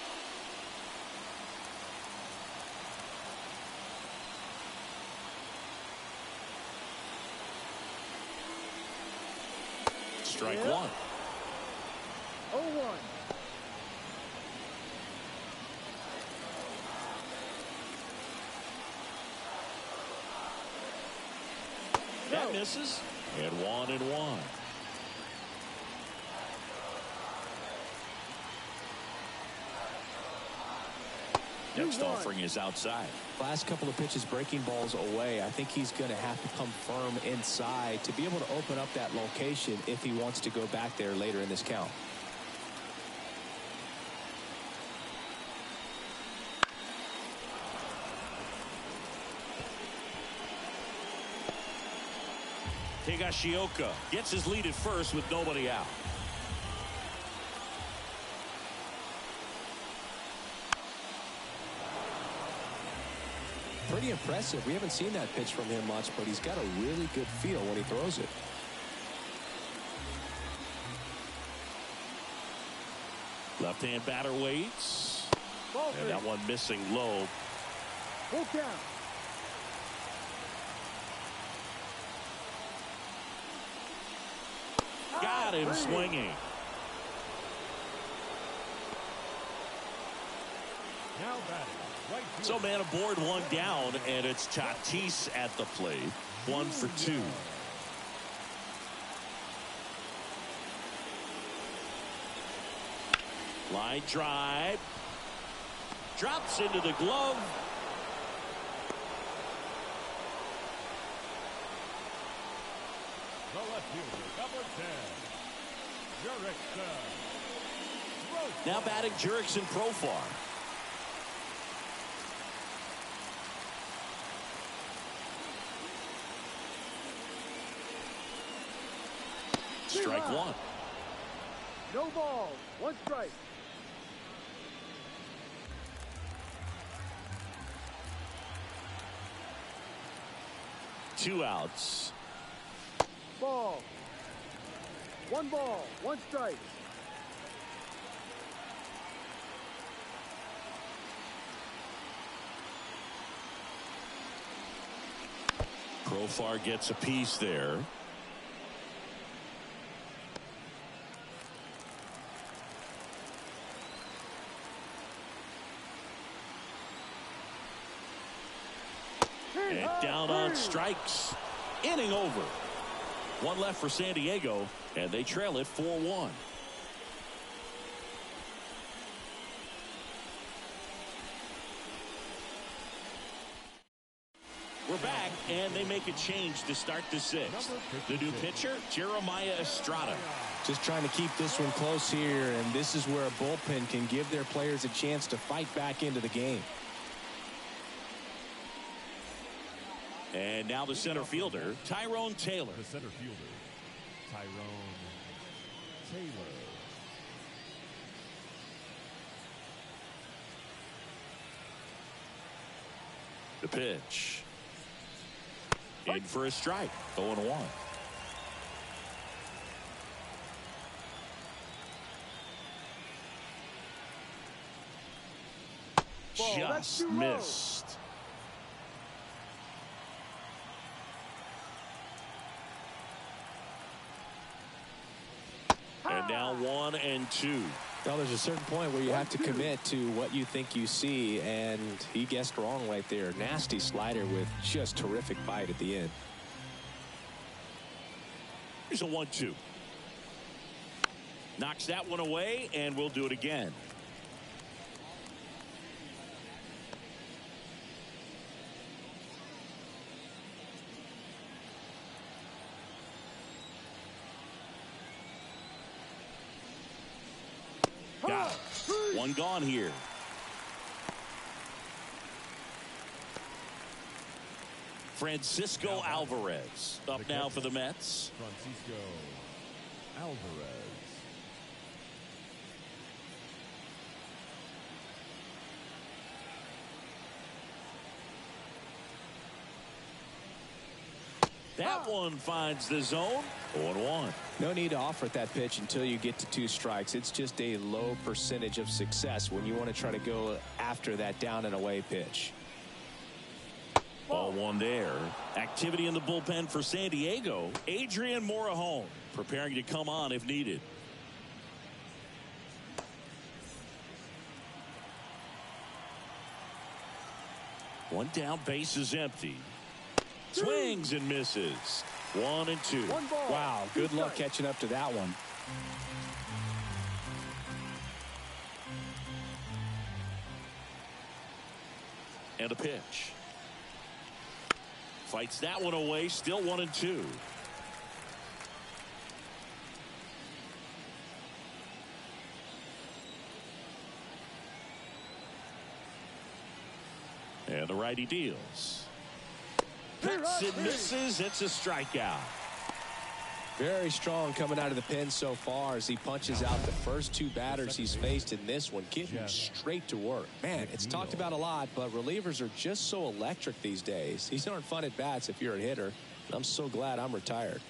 Strike one. 0-1. That misses. And 1-1. Next offering is outside. Last couple of pitches breaking balls away. I think he's going to have to come firm inside to be able to open up that location if he wants to go back there later in this count. Higashioka gets his lead at first with nobody out. Pretty impressive. We haven't seen that pitch from him much, but he's got a really good feel when he throws it. Left-hand batter waits. Ball And that one missing low. Full count. Got him swinging. Now batting. Right field. So man aboard, one down, and it's Tatis at the plate. 1 for 2. Line drive. Drops into the glove. The left fielder, number 10, Jurickson. Now batting Jurickson Profar. Strike one. No ball. 1 strike. Two outs. Ball. 1 ball. 1 strike. Profar gets a piece there. And down on strikes. Inning over. 1 left for San Diego, and they trail it 4-1. We're back, and they make a change to start the 6th. The new pitcher, Jeremiah Estrada. Just trying to keep this one close here, and this is where a bullpen can give their players a chance to fight back into the game. And now the center fielder, Tyrone Taylor. The center fielder, Tyrone Taylor. The pitch. In for a strike. 0-1. Just missed. And now 1 and 2. Well, there's a certain point where you have to commit to what you think you see, and he guessed wrong right there. Nasty slider with just terrific bite at the end. Here's a 1-2. Knocks that one away, and we'll do it again. Got it. 1 gone here. Francisco Alvarez up now for the Mets. Francisco Alvarez. That one finds the zone. 0-1. No need to offer at that pitch until you get to 2 strikes. It's just a low percentage of success when you want to try to go after that down and away pitch. Ball 1 there. Activity in the bullpen for San Diego. Adrian Morejon preparing to come on if needed. One down, base is empty. Swings and misses. 1-2. One ball. Wow, good luck catching up to that one. And a pitch. Fights that one away. Still 1-2. And the righty deals. Cuts and misses. It's a strikeout. Very strong coming out of the pen so far as he punches out the first two batters he's faced in this one, getting straight to work. Man, it's talked about a lot, but relievers are just so electric these days. These aren't fun at bats if you're a hitter, and I'm so glad I'm retired.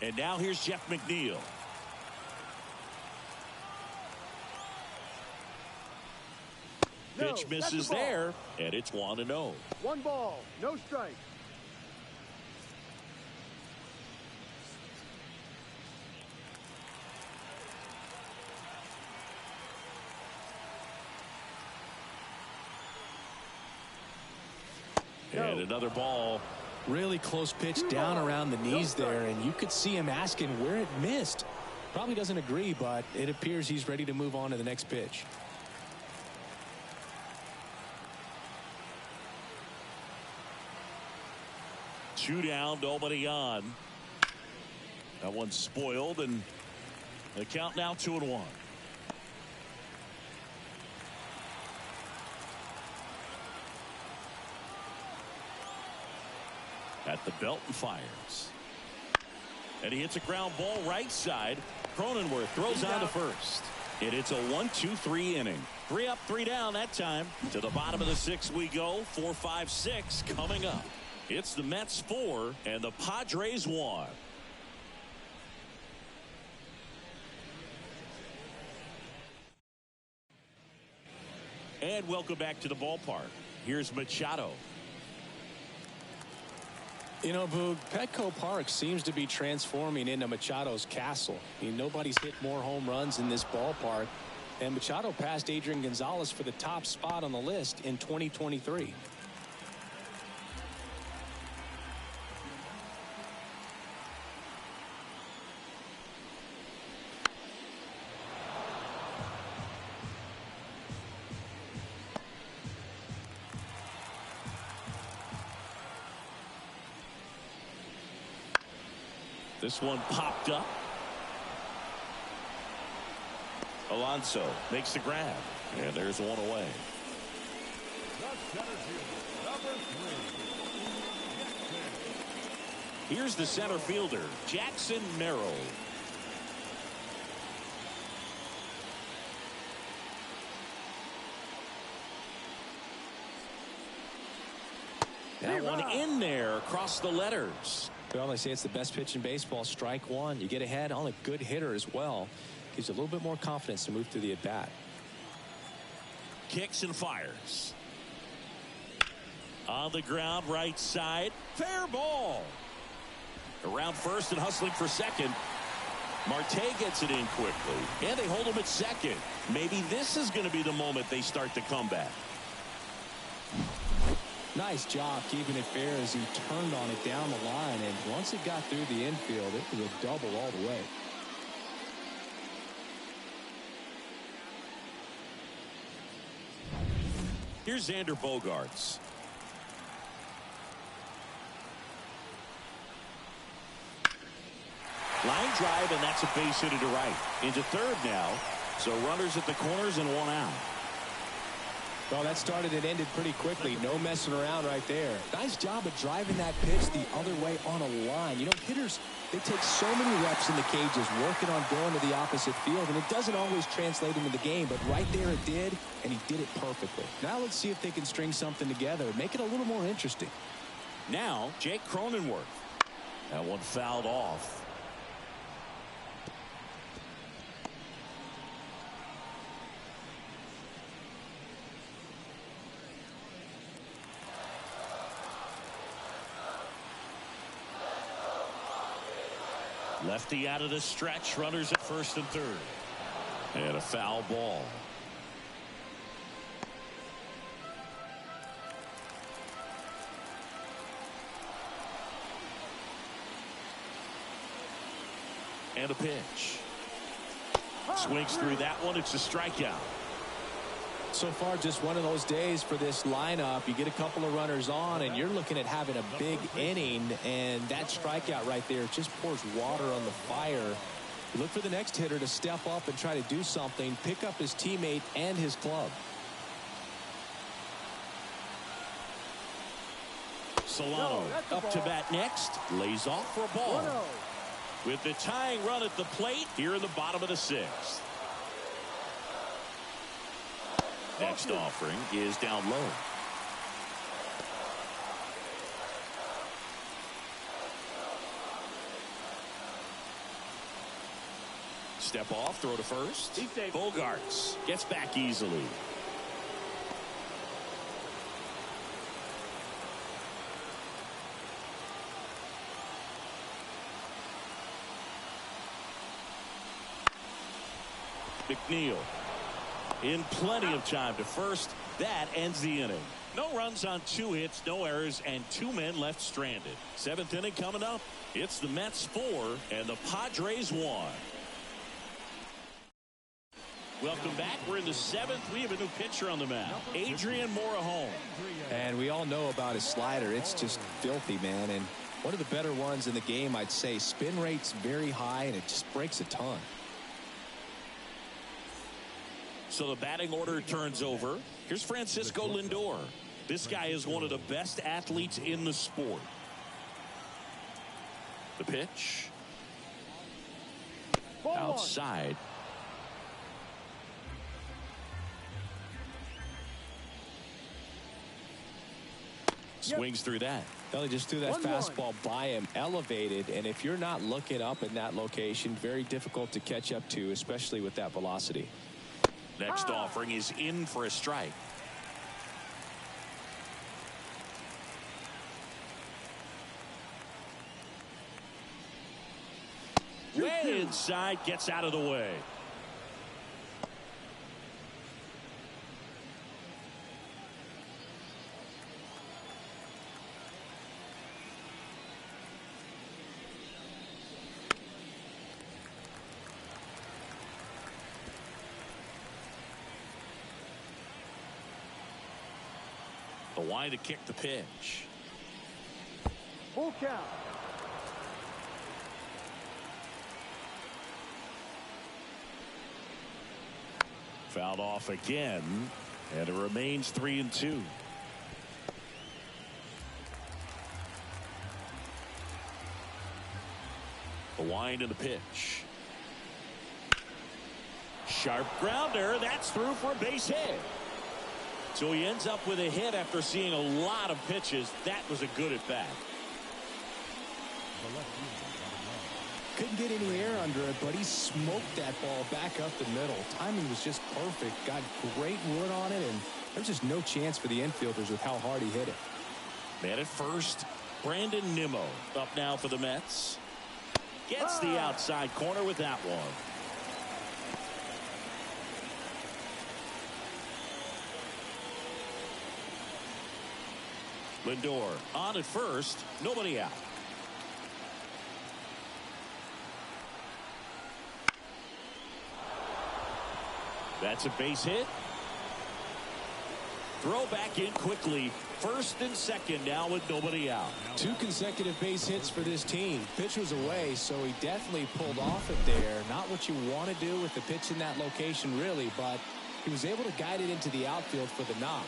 And now here's Jeff McNeil. Pitch misses there, and it's 1-0. One ball, no strike. And another ball. Really close pitch down around the knees there, and you could see him asking where it missed. Probably doesn't agree, but it appears he's ready to move on to the next pitch. Two down, nobody on. That one's spoiled, and the count now 2-1. At the belt and fires. And he hits a ground ball right side. Cronenworth throws on to first. And it's a 1-2-3 inning. 3 up, 3 down that time. To the bottom of the 6th we go. 4, 5, 6 coming up. It's the Mets 4 and the Padres 1. And welcome back to the ballpark. Here's Machado. You know, Boog, Petco Park seems to be transforming into Machado's castle. I mean, nobody's hit more home runs in this ballpark. And Machado passed Adrian Gonzalez for the top spot on the list in 2023. This one popped up. Alonso makes the grab. And there's one away. Here's the center fielder, Jackson Merrill. That one in there across the letters. Well, they say it's the best pitch in baseball. Strike one. You get ahead on a good hitter as well. Gives you a little bit more confidence to move through the at-bat. Kicks and fires. On the ground, right side. Fair ball. Around first and hustling for second. Marte gets it in quickly. And they hold him at second. Maybe this is going to be the moment they start the comeback. Nice job keeping it fair as he turned on it down the line, and once it got through the infield, it was a double all the way. Here's Xander Bogaerts. Line drive, and that's a base hit to right. Into third now, so runners at the corners and one out. Well, that started and ended pretty quickly. No messing around right there. Nice job of driving that pitch the other way on a line. You know, hitters, they take so many reps in the cages working on going to the opposite field, and it doesn't always translate into the game, but right there it did, and he did it perfectly. Now let's see if they can string something together, make it a little more interesting. Now, Jake Cronenworth. That one fouled off. Lefty out of the stretch. Runners at first and third. And a foul ball. And a pitch. Swings through that one. It's a strikeout. So far, just one of those days for this lineup. You get a couple of runners on, and you're looking at having a big inning, and that strikeout right there just pours water on the fire. You look for the next hitter to step up and try to do something, pick up his teammate and his club. Solano up to bat next. Lays off for a ball. With the tying run at the plate here in the bottom of the sixth. Next offering is down low. Step off, throw to first. Bogarts gets back easily. McNeil in plenty of time to first. That ends the inning. No runs on 2 hits, no errors, and 2 men left stranded. 7th inning coming up. It's the Mets 4 and the Padres 1. Welcome back. We're in the 7th. We have a new pitcher on the mound, Adrian Morejon. And we all know about his slider. It's just filthy, man. And one of the better ones in the game, I'd say. Spin rate's very high, and it just breaks a ton. So the batting order turns over. Here's Francisco Lindor. This guy is one of the best athletes in the sport. The pitch. Outside. Swings through that. Well, he just threw that fastball by him, elevated, and if you're not looking up in that location, very difficult to catch up to, especially with that velocity. Next offering is in for a strike. Way inside, gets out of the way. The line to kick the pitch. Full count. Fouled off again, and it remains 3-2. The wind and the pitch. Sharp grounder. That's through for a base hit. So he ends up with a hit after seeing a lot of pitches. That was a good at bat. Couldn't get any air under it, but he smoked that ball back up the middle. Timing was just perfect. Got great wood on it, and there's just no chance for the infielders with how hard he hit it. Man at first, Brandon Nimmo up now for the Mets. Gets the outside corner with that one. Lindor on at first, nobody out. That's a base hit. Throw back in quickly. First and second now with nobody out. 2 consecutive base hits for this team. Pitch was away, so he definitely pulled off it there. Not what you want to do with the pitch in that location, really, but he was able to guide it into the outfield for the knock.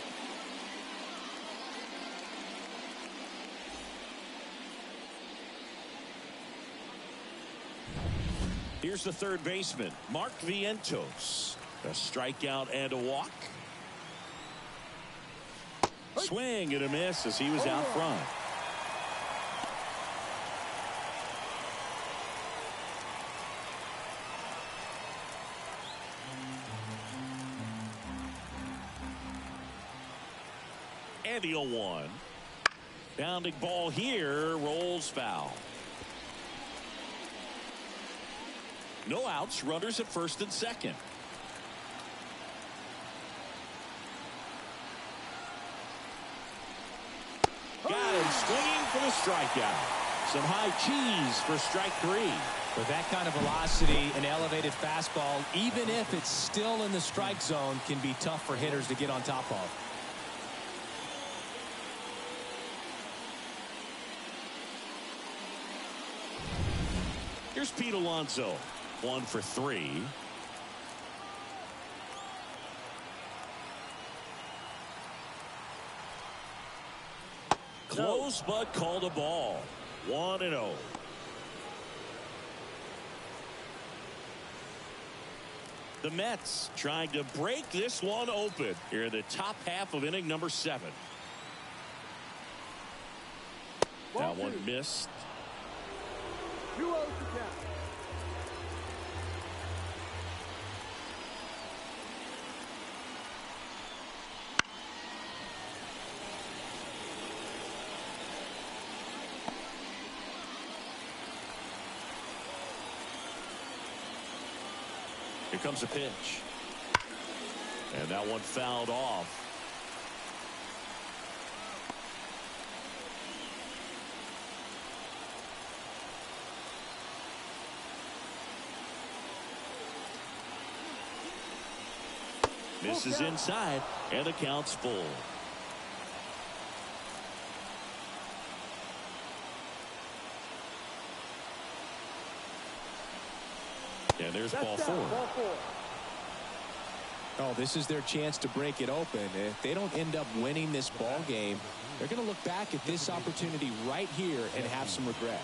Here's the third baseman, Mark Vientos. A strikeout and a walk. Swing and a miss as he was out front. And the 0-1. Bounding ball here, rolls foul. No outs, runners at first and second. Got him swinging for the strikeout. Some high cheese for strike 3. With that kind of velocity, an elevated fastball, even if it's still in the strike zone, can be tough for hitters to get on top of. Here's Pete Alonso, 1 for 3. Close, but called a ball. 1-0. The Mets trying to break this one open here in the top half of inning number 7. That one missed. 2-0 to count. Here comes a pitch. And that one fouled off. Misses inside, and the count's full. And there's ball 4. Oh, this is their chance to break it open. If they don't end up winning this ball game, they're going to look back at this opportunity right here and have some regret.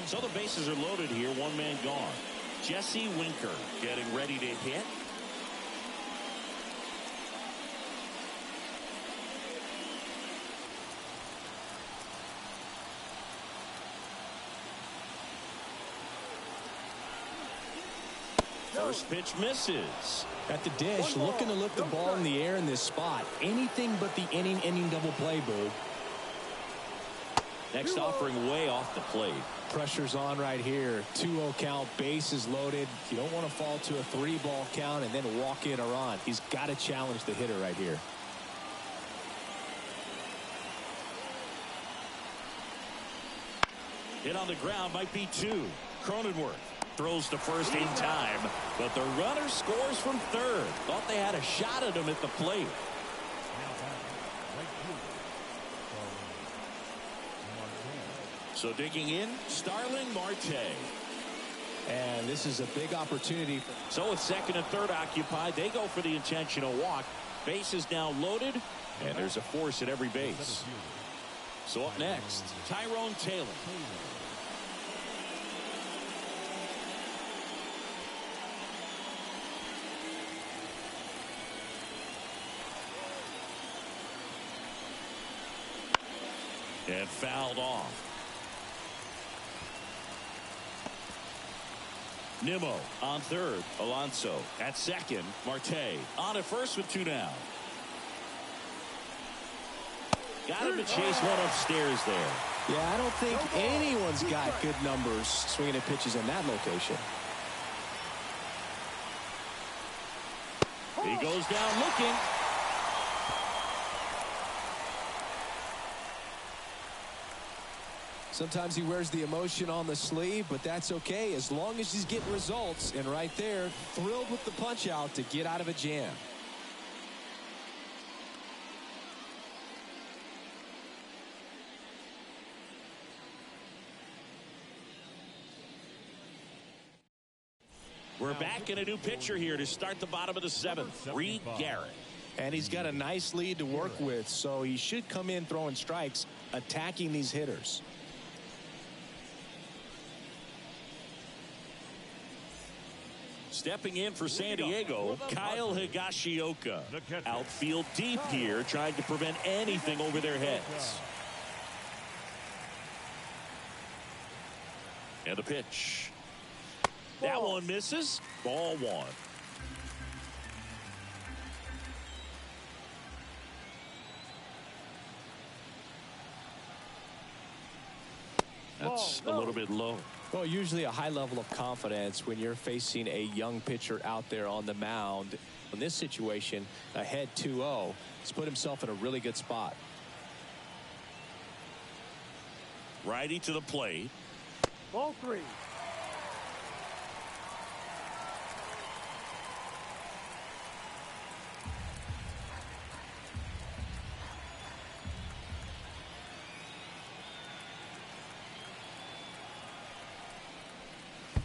So the bases are loaded here. One man gone. Jesse Winker getting ready to hit. First pitch misses. At the dish, looking to lift the ball in the air in this spot. Anything but the inning double play, Boo. Next offering way off the plate. Pressure's on right here. 2-0 count, bases loaded. You don't want to fall to a 3-ball count and then walk in or on. He's got to challenge the hitter right here. Hit on the ground, might be 2. Cronenworth throws to first in time, but the runner scores from third. Thought they had a shot at him at the plate. So digging in, Starling Marte. And this is a big opportunity. So with second and third occupied, they go for the intentional walk. Base is now loaded, and there's a force at every base. So up next, Tyrone Taylor. And fouled off. Nimmo on third. Alonso at second. Marte on at first with 2 down. Got him to chase one upstairs there. Yeah, I don't think anyone's got good numbers swinging at pitches in that location. He goes down looking. Sometimes he wears the emotion on the sleeve, but that's okay as long as he's getting results. And right there, thrilled with the punch out to get out of a jam. We're back in a new pitcher here to start the bottom of the 7th. Reed Garrett. And he's got a nice lead to work with, so he should come in throwing strikes, attacking these hitters. Stepping in for San Diego, Kyle Higashioka. Outfield deep here, trying to prevent anything over their heads. And the pitch. That one misses. Ball 1. That's a little bit low. Well, usually a high level of confidence when you're facing a young pitcher out there on the mound. In this situation, ahead 2-0, he's put himself in a really good spot. Righty to the plate. Ball 3.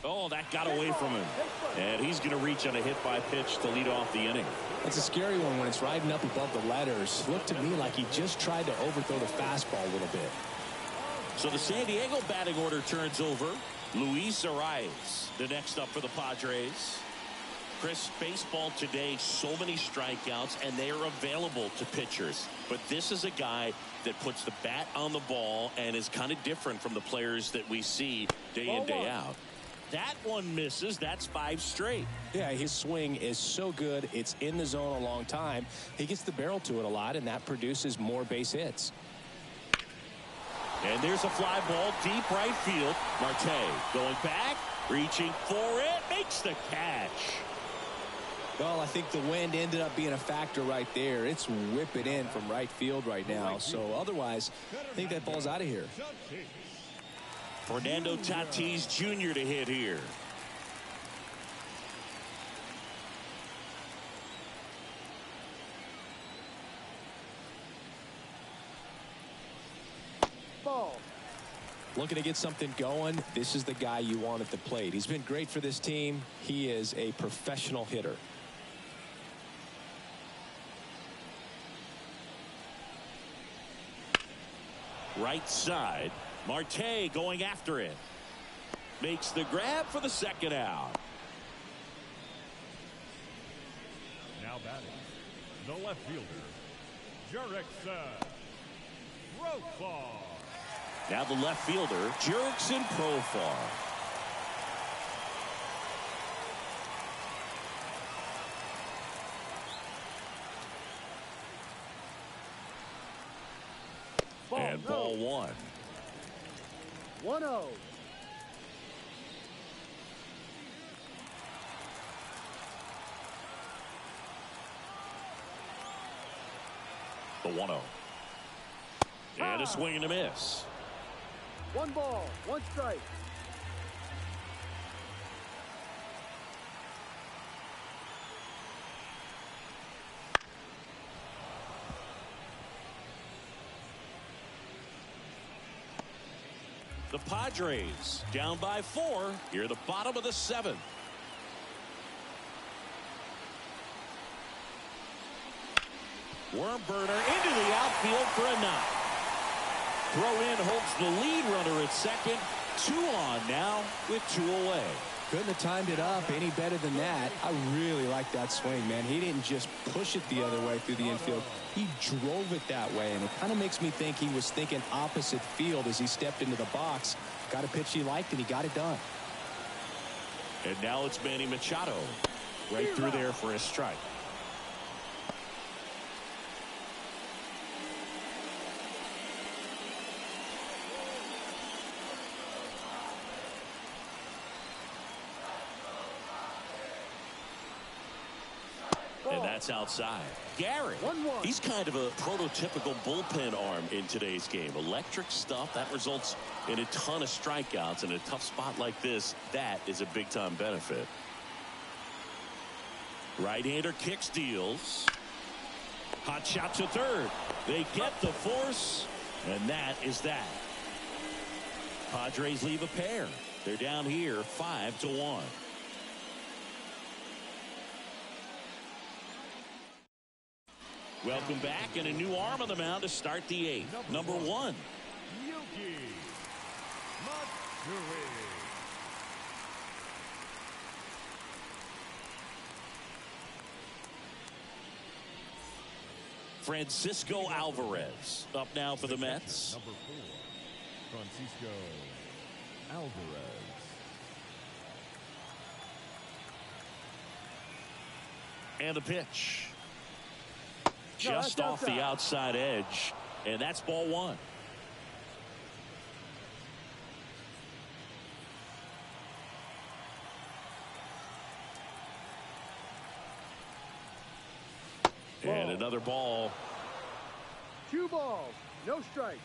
Oh, that got away from him. And he's going to reach on a hit by pitch to lead off the inning. It's a scary one when it's riding up above the letters. Looked to me like he just tried to overthrow the fastball a little bit. So the San Diego batting order turns over. Luis Arias, the next up for the Padres. Chris, baseball today, so many strikeouts, and they are available to pitchers. But this is a guy that puts the bat on the ball and is kind of different from the players that we see day in, day out. That one misses. That's 5 straight. Yeah, his swing is so good. It's in the zone a long time. He gets the barrel to it a lot, and that produces more base hits. And there's a fly ball deep right field. Marte going back, reaching for it, makes the catch. Well, I think the wind ended up being a factor right there. It's whipping in from right field right now. So otherwise, I think that ball's out of here. Fernando Tatis Jr. to hit here. Ball. Looking to get something going. This is the guy you want at the plate. He's been great for this team. He is a professional hitter. Right side. Marte going after it. Makes the grab for the second out. Now batting, the left fielder, Jurickson Profar. Now the left fielder, Jurickson Profar. And ball 1. 1-0. The 1-0. And a swing and a miss. 1 ball, 1 strike. The Padres down by 4 here at the bottom of the 7th. Worm burner into the outfield for a knock. Throw in holds the lead runner at second. 2 on now with 2 away. Couldn't have timed it up any better than that. I really like that swing, man. He didn't just push it the other way through the infield. He drove it that way, and it kind of makes me think he was thinking opposite field as he stepped into the box. Got a pitch he liked, and he got it done. And now it's Manny Machado right through there for a strike. And that's outside. Garrett, 1-1. he's kind of a prototypical bullpen arm in today's game. Electric stuff that results in a ton of strikeouts. In a tough spot like this, that is a big-time benefit. Right-hander kicks, deals. Hot shot to third. They get the force, and that is that. Padres leave a pair. They're down here 5-1. Welcome back, and a new arm on the mound to start the 8th. Number 1. Yuki Matsui. Francisco Alvarez up now for the Mets. Number 4, Francisco Alvarez. And the pitch. Just off the outside edge, and that's ball 1. And another ball. 2 balls, no strikes.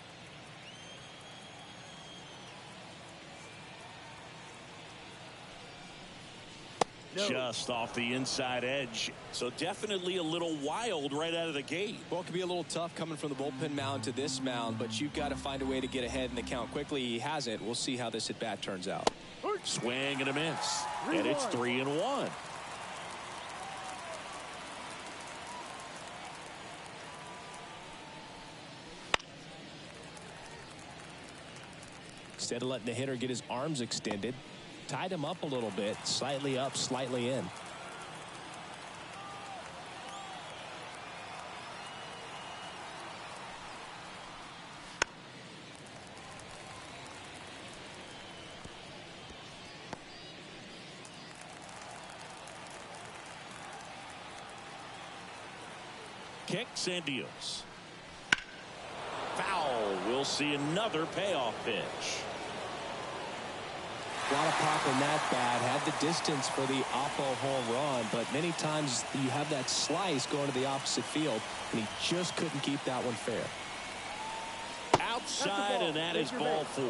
No. Just off the inside edge. So definitely a little wild right out of the gate. Well, it can be a little tough coming from the bullpen mound to this mound, but you've got to find a way to get ahead in the count quickly. He hasn't. We'll see how this at bat turns out. Swing and a miss. And it's 3-1. Instead of letting the hitter get his arms extended, tied him up a little bit, slightly up, slightly in. Kicks and deals. Foul. We'll see another payoff pitch. A lot of pop in that bat. Had the distance for the Oppo home run, but many times you have that slice going to the opposite field, and he just couldn't keep that one fair. Outside, and that is ball 4.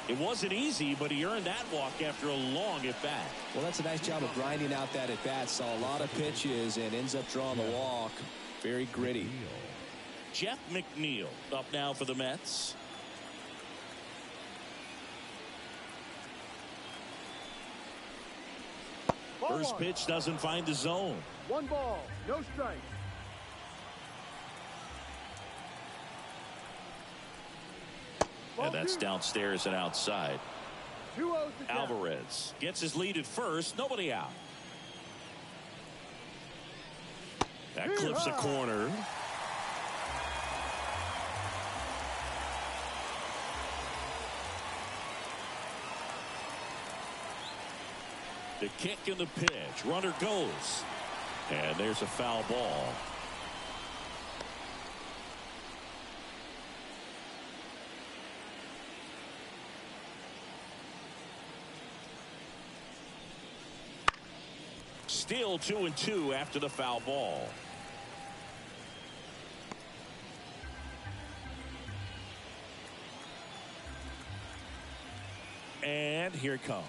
It wasn't easy, but he earned that walk after a long at-bat. Well, that's a nice job of grinding out that at-bat. Saw a lot of pitches and ends up drawing the walk. Very gritty. Jeff McNeil up now for the Mets. First pitch doesn't find the zone. 1 ball, no strike. And that's downstairs and outside. 2-0 to count. Alvarez gets his lead at first. Nobody out. That clips a corner. The kick and the pitch. Runner goes. And there's a foul ball. Still 2-2 after the foul ball. And here it comes.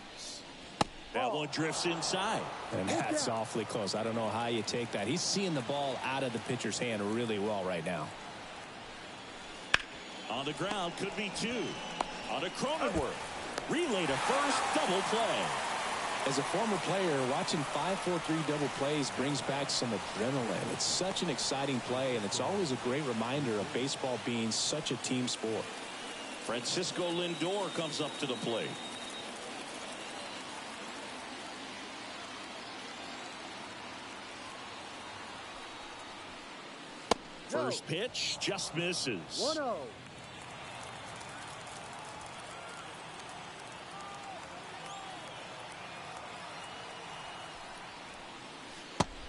That one drifts inside. And that's awfully close. I don't know how you take that. He's seeing the ball out of the pitcher's hand really well right now. On the ground, could be 2. On a Cronenworth. Relay to first, double play. As a former player, watching 5-4-3 double plays brings back some adrenaline. It's such an exciting play, and it's always a great reminder of baseball being such a team sport. Francisco Lindor comes up to the plate. First pitch just misses. 1-0.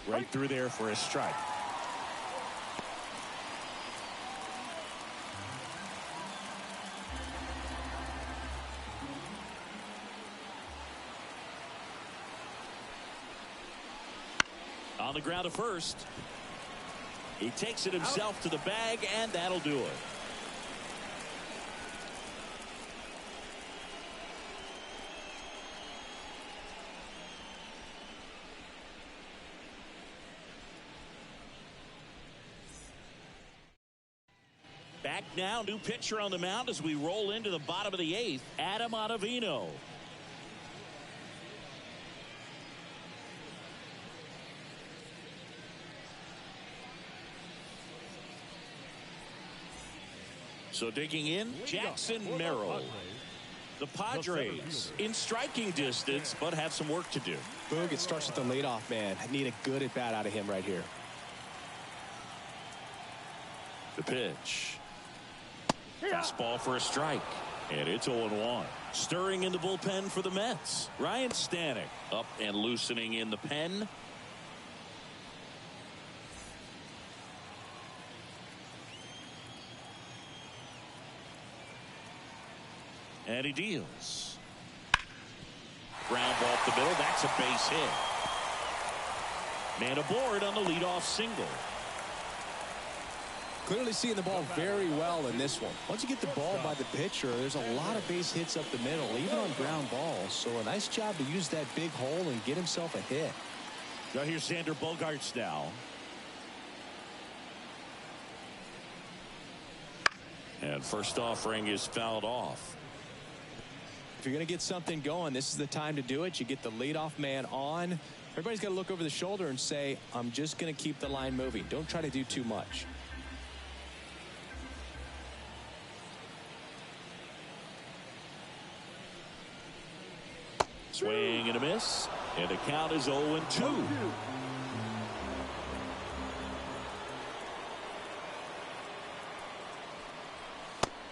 Right through there for a strike. On the ground to first. He takes it himself to the bag, and that'll do it. Back now, new pitcher on the mound as we roll into the bottom of the 8th, Adam Ottavino. So digging in, Jackson Merrill. The Padres in striking distance, but have some work to do. Boog, it starts with the leadoff man. I need a good at bat out of him right here. The pitch. Fastball for a strike. And it's 0-1. Stirring in the bullpen for the Mets. Ryan Stanek up and loosening in the pen. And he deals. Ground ball up the middle. That's a base hit. Man aboard on the leadoff single. Clearly seeing the ball very well in this one. Once you get the ball by the pitcher, there's a lot of base hits up the middle, even on ground balls. So a nice job to use that big hole and get himself a hit. Now here's Xander Bogaerts now. And first offering is fouled off. If you're going to get something going, this is the time to do it. You get the leadoff man on. Everybody's got to look over the shoulder and say, I'm just going to keep the line moving. Don't try to do too much. Swing and a miss. And the count is 0-2.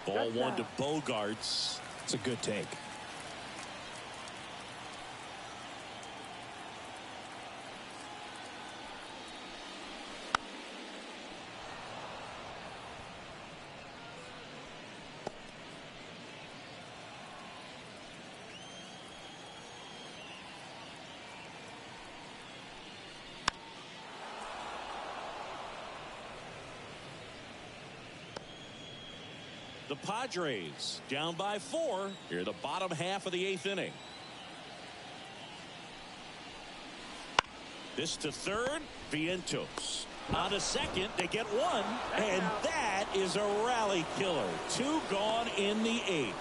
Ball one to Bogaerts. It's a good take. The Padres down by 4 here, the bottom half of the 8th inning. This to third, Vientos. On to second, they get one, and that is a rally killer. 2 gone in the 8th.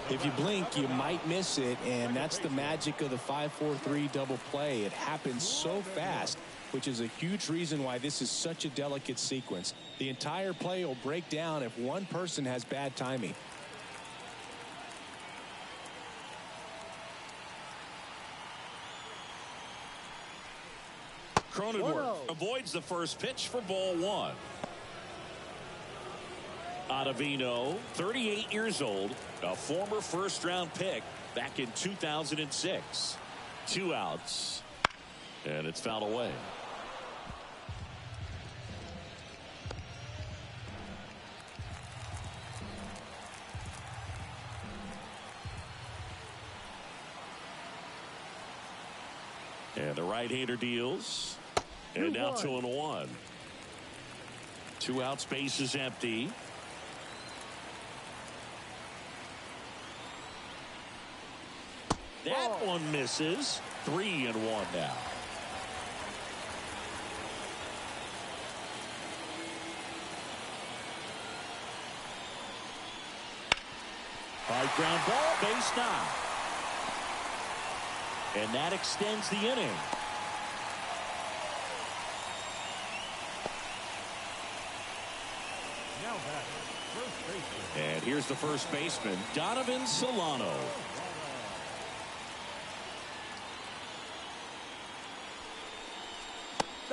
If you blink, you might miss it, and that's the magic of the 5-4-3 double play. It happens so fast, which is a huge reason why this is such a delicate sequence. The entire play will break down if one person has bad timing. Cronenworth avoids the first pitch for ball 1. Ottavino, 38 years old, a former first-round pick back in 2006. 2 outs, and it's fouled away. And the right-hander deals. And now 2-1. 2 outs, base is empty. That one misses. 3-1 now. High ground ball, base knock. And that extends the inning. Now batting, first baseman. And here's the first baseman, Donovan Solano.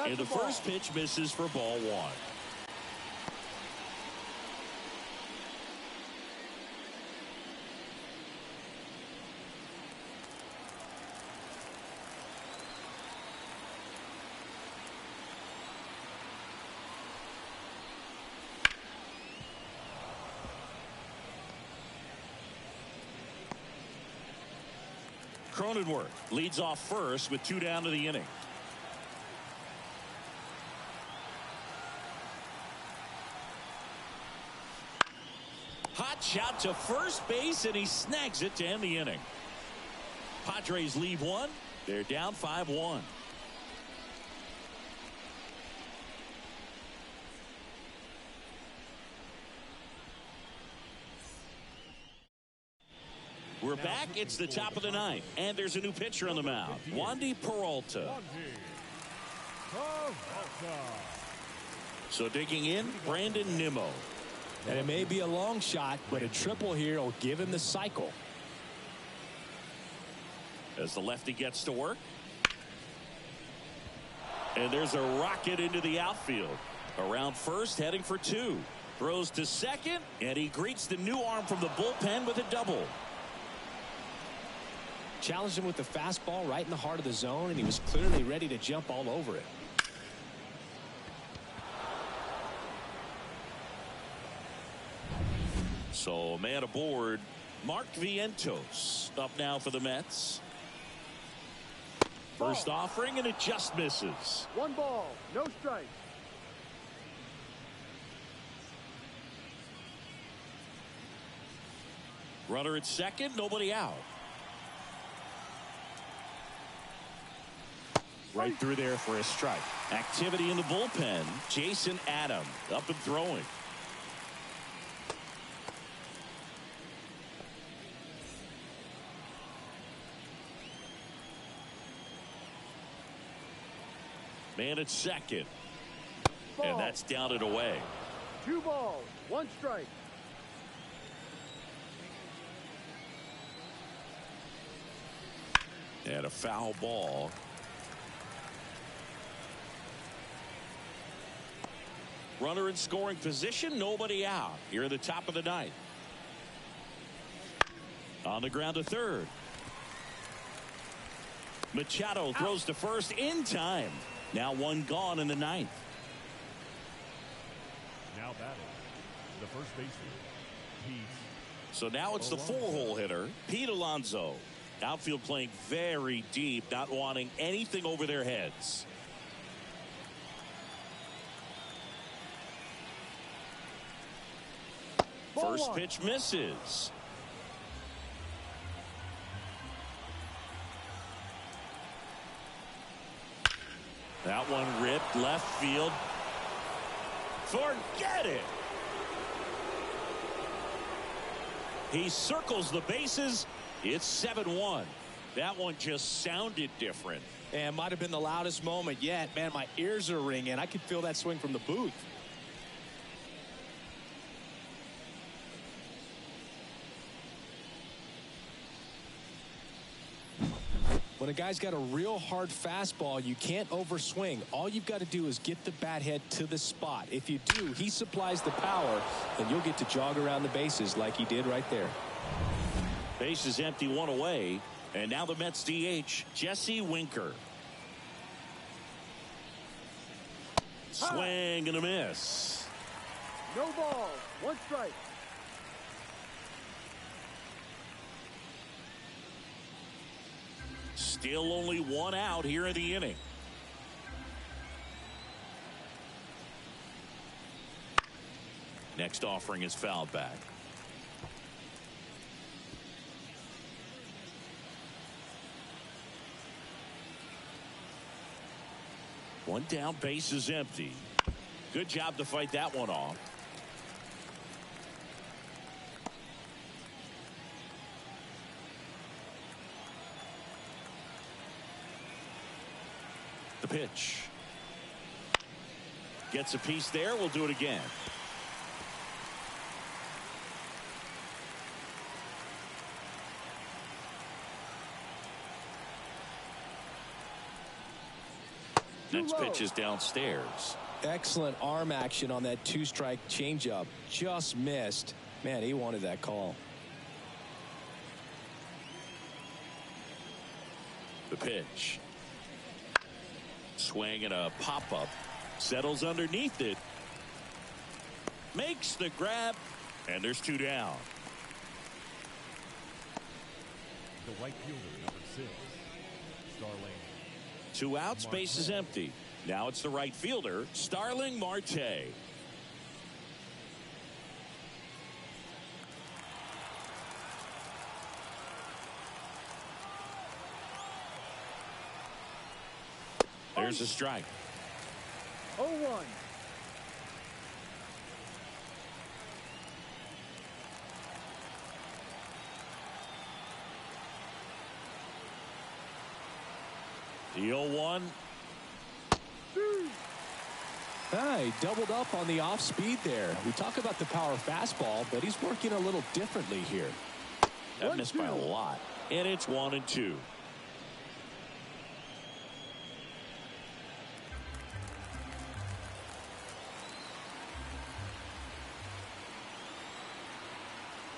And the first pitch misses for ball 1. Cronenworth leads off first with 2 down to the inning. Hot shot to first base, and he snags it to end the inning. Padres leave 1. They're down 5-1. We're back. It's the top of the 9th, and there's a new pitcher on the mound, Wandy Peralta. So digging in, Brandon Nimmo. And it may be a long shot, but a triple here will give him the cycle. As the lefty gets to work. And there's a rocket into the outfield. Around first, heading for 2. Throws to second, and he greets the new arm from the bullpen with a double. Challenged him with the fastball right in the heart of the zone, and he was clearly ready to jump all over it. So man aboard, Mark Vientos up now for the Mets. First offering, and it just misses. 1 ball, no strike. Runner at second, nobody out. Right through there for a strike. Activity in the bullpen. Jason Adam up and throwing. Man at second. Ball. And that's down and away. 2 balls, 1 strike. And a foul ball. Runner in scoring position, nobody out. Here at the top of the ninth. On the ground to third. Machado throws to first in time. Now 1 gone in the ninth. Now batting, the first baseman, Pete. So now it's the 4-hole hitter, Pete Alonso. Outfield playing very deep, not wanting anything over their heads. First pitch misses. That one ripped left field. Forget it. He circles the bases. It's 7-1. That one just sounded different. And might have been the loudest moment yet. Man, my ears are ringing. I could feel that swing from the booth. When a guy's got a real hard fastball, you can't overswing. All you've got to do is get the bat head to the spot. If you do, he supplies the power, and you'll get to jog around the bases like he did right there. Base is empty, 1 away. And now the Mets DH, Jesse Winker. Swing and a miss. No balls, 1 strike. Still only 1 out here in the inning. Next offering is fouled back. One down, base is empty. Good job to fight that one off. The pitch. Gets a piece there. We'll do it again. Next pitch is downstairs. Excellent arm action on that 2-strike changeup. Just missed. Man, he wanted that call. The pitch. Swing and a pop-up. Settles underneath it. Makes the grab. And there's 2 down. The right fielder, number 6, Starling. 2 outs, base is empty. Now it's the right fielder, Starling Marte. There's a strike. 0-1. The 0-1. He doubled up on the off speed there. We talk about the power fastball, but he's working a little differently here. That missed by a lot. And it's 1-2.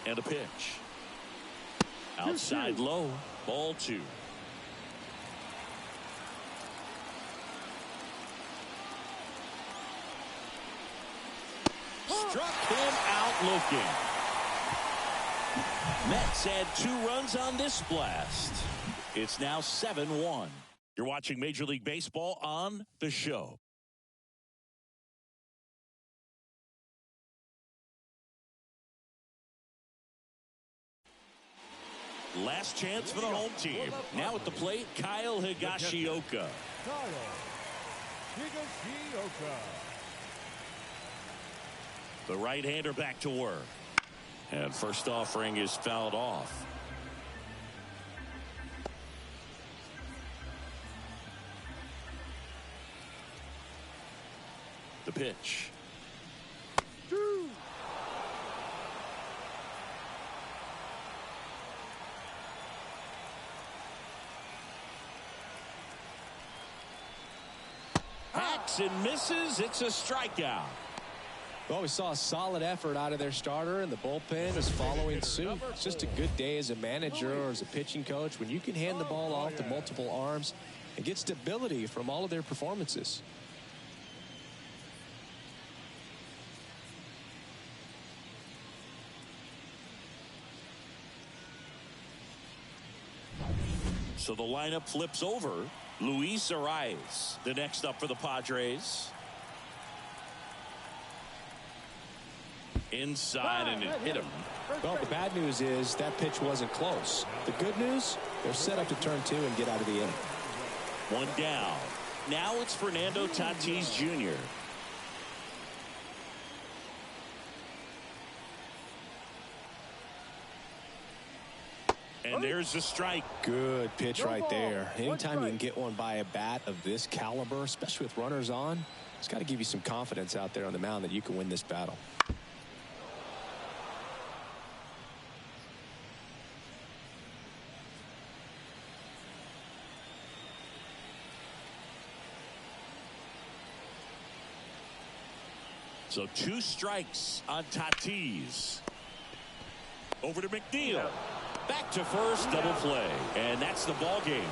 And a pitch. Outside low. Ball 2. Struck him out looking. Mets had 2 runs on this blast. It's now 7-1. You're watching Major League Baseball on The Show. Last chance for the home team. Now at the plate, Kyle Higashioka. Kyle Higashioka. The right-hander back to work. And first offering is fouled off. The pitch. Hacks and misses. It's a strikeout. Well, we saw a solid effort out of their starter, and the bullpen is following suit. It's just a good day as a manager or as a pitching coach when you can hand the ball off to multiple arms and get stability from all of their performances. So the lineup flips over. Luis Arias, the next up for the Padres. Inside, and it hit him. Well, the bad news is that pitch wasn't close. The good news, they're set up to turn 2 and get out of the inning. One down. Now it's Fernando Tatis Jr. And there's a strike. Good pitch right there. Anytime you can get one by a bat of this caliber, especially with runners on, it's got to give you some confidence out there on the mound that you can win this battle. So 2 strikes on Tatis. Over to McNeil. Back to first, double play. And that's the ball game.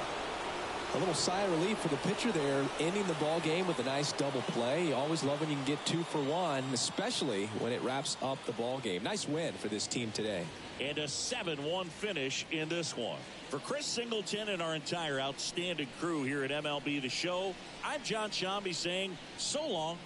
A little sigh of relief for the pitcher there, ending the ball game with a nice double play. You always love when you can get 2 for 1, especially when it wraps up the ball game. Nice win for this team today. And a 7-1 finish in this one. For Chris Singleton and our entire outstanding crew here at MLB The Show, I'm John Shambi saying so long.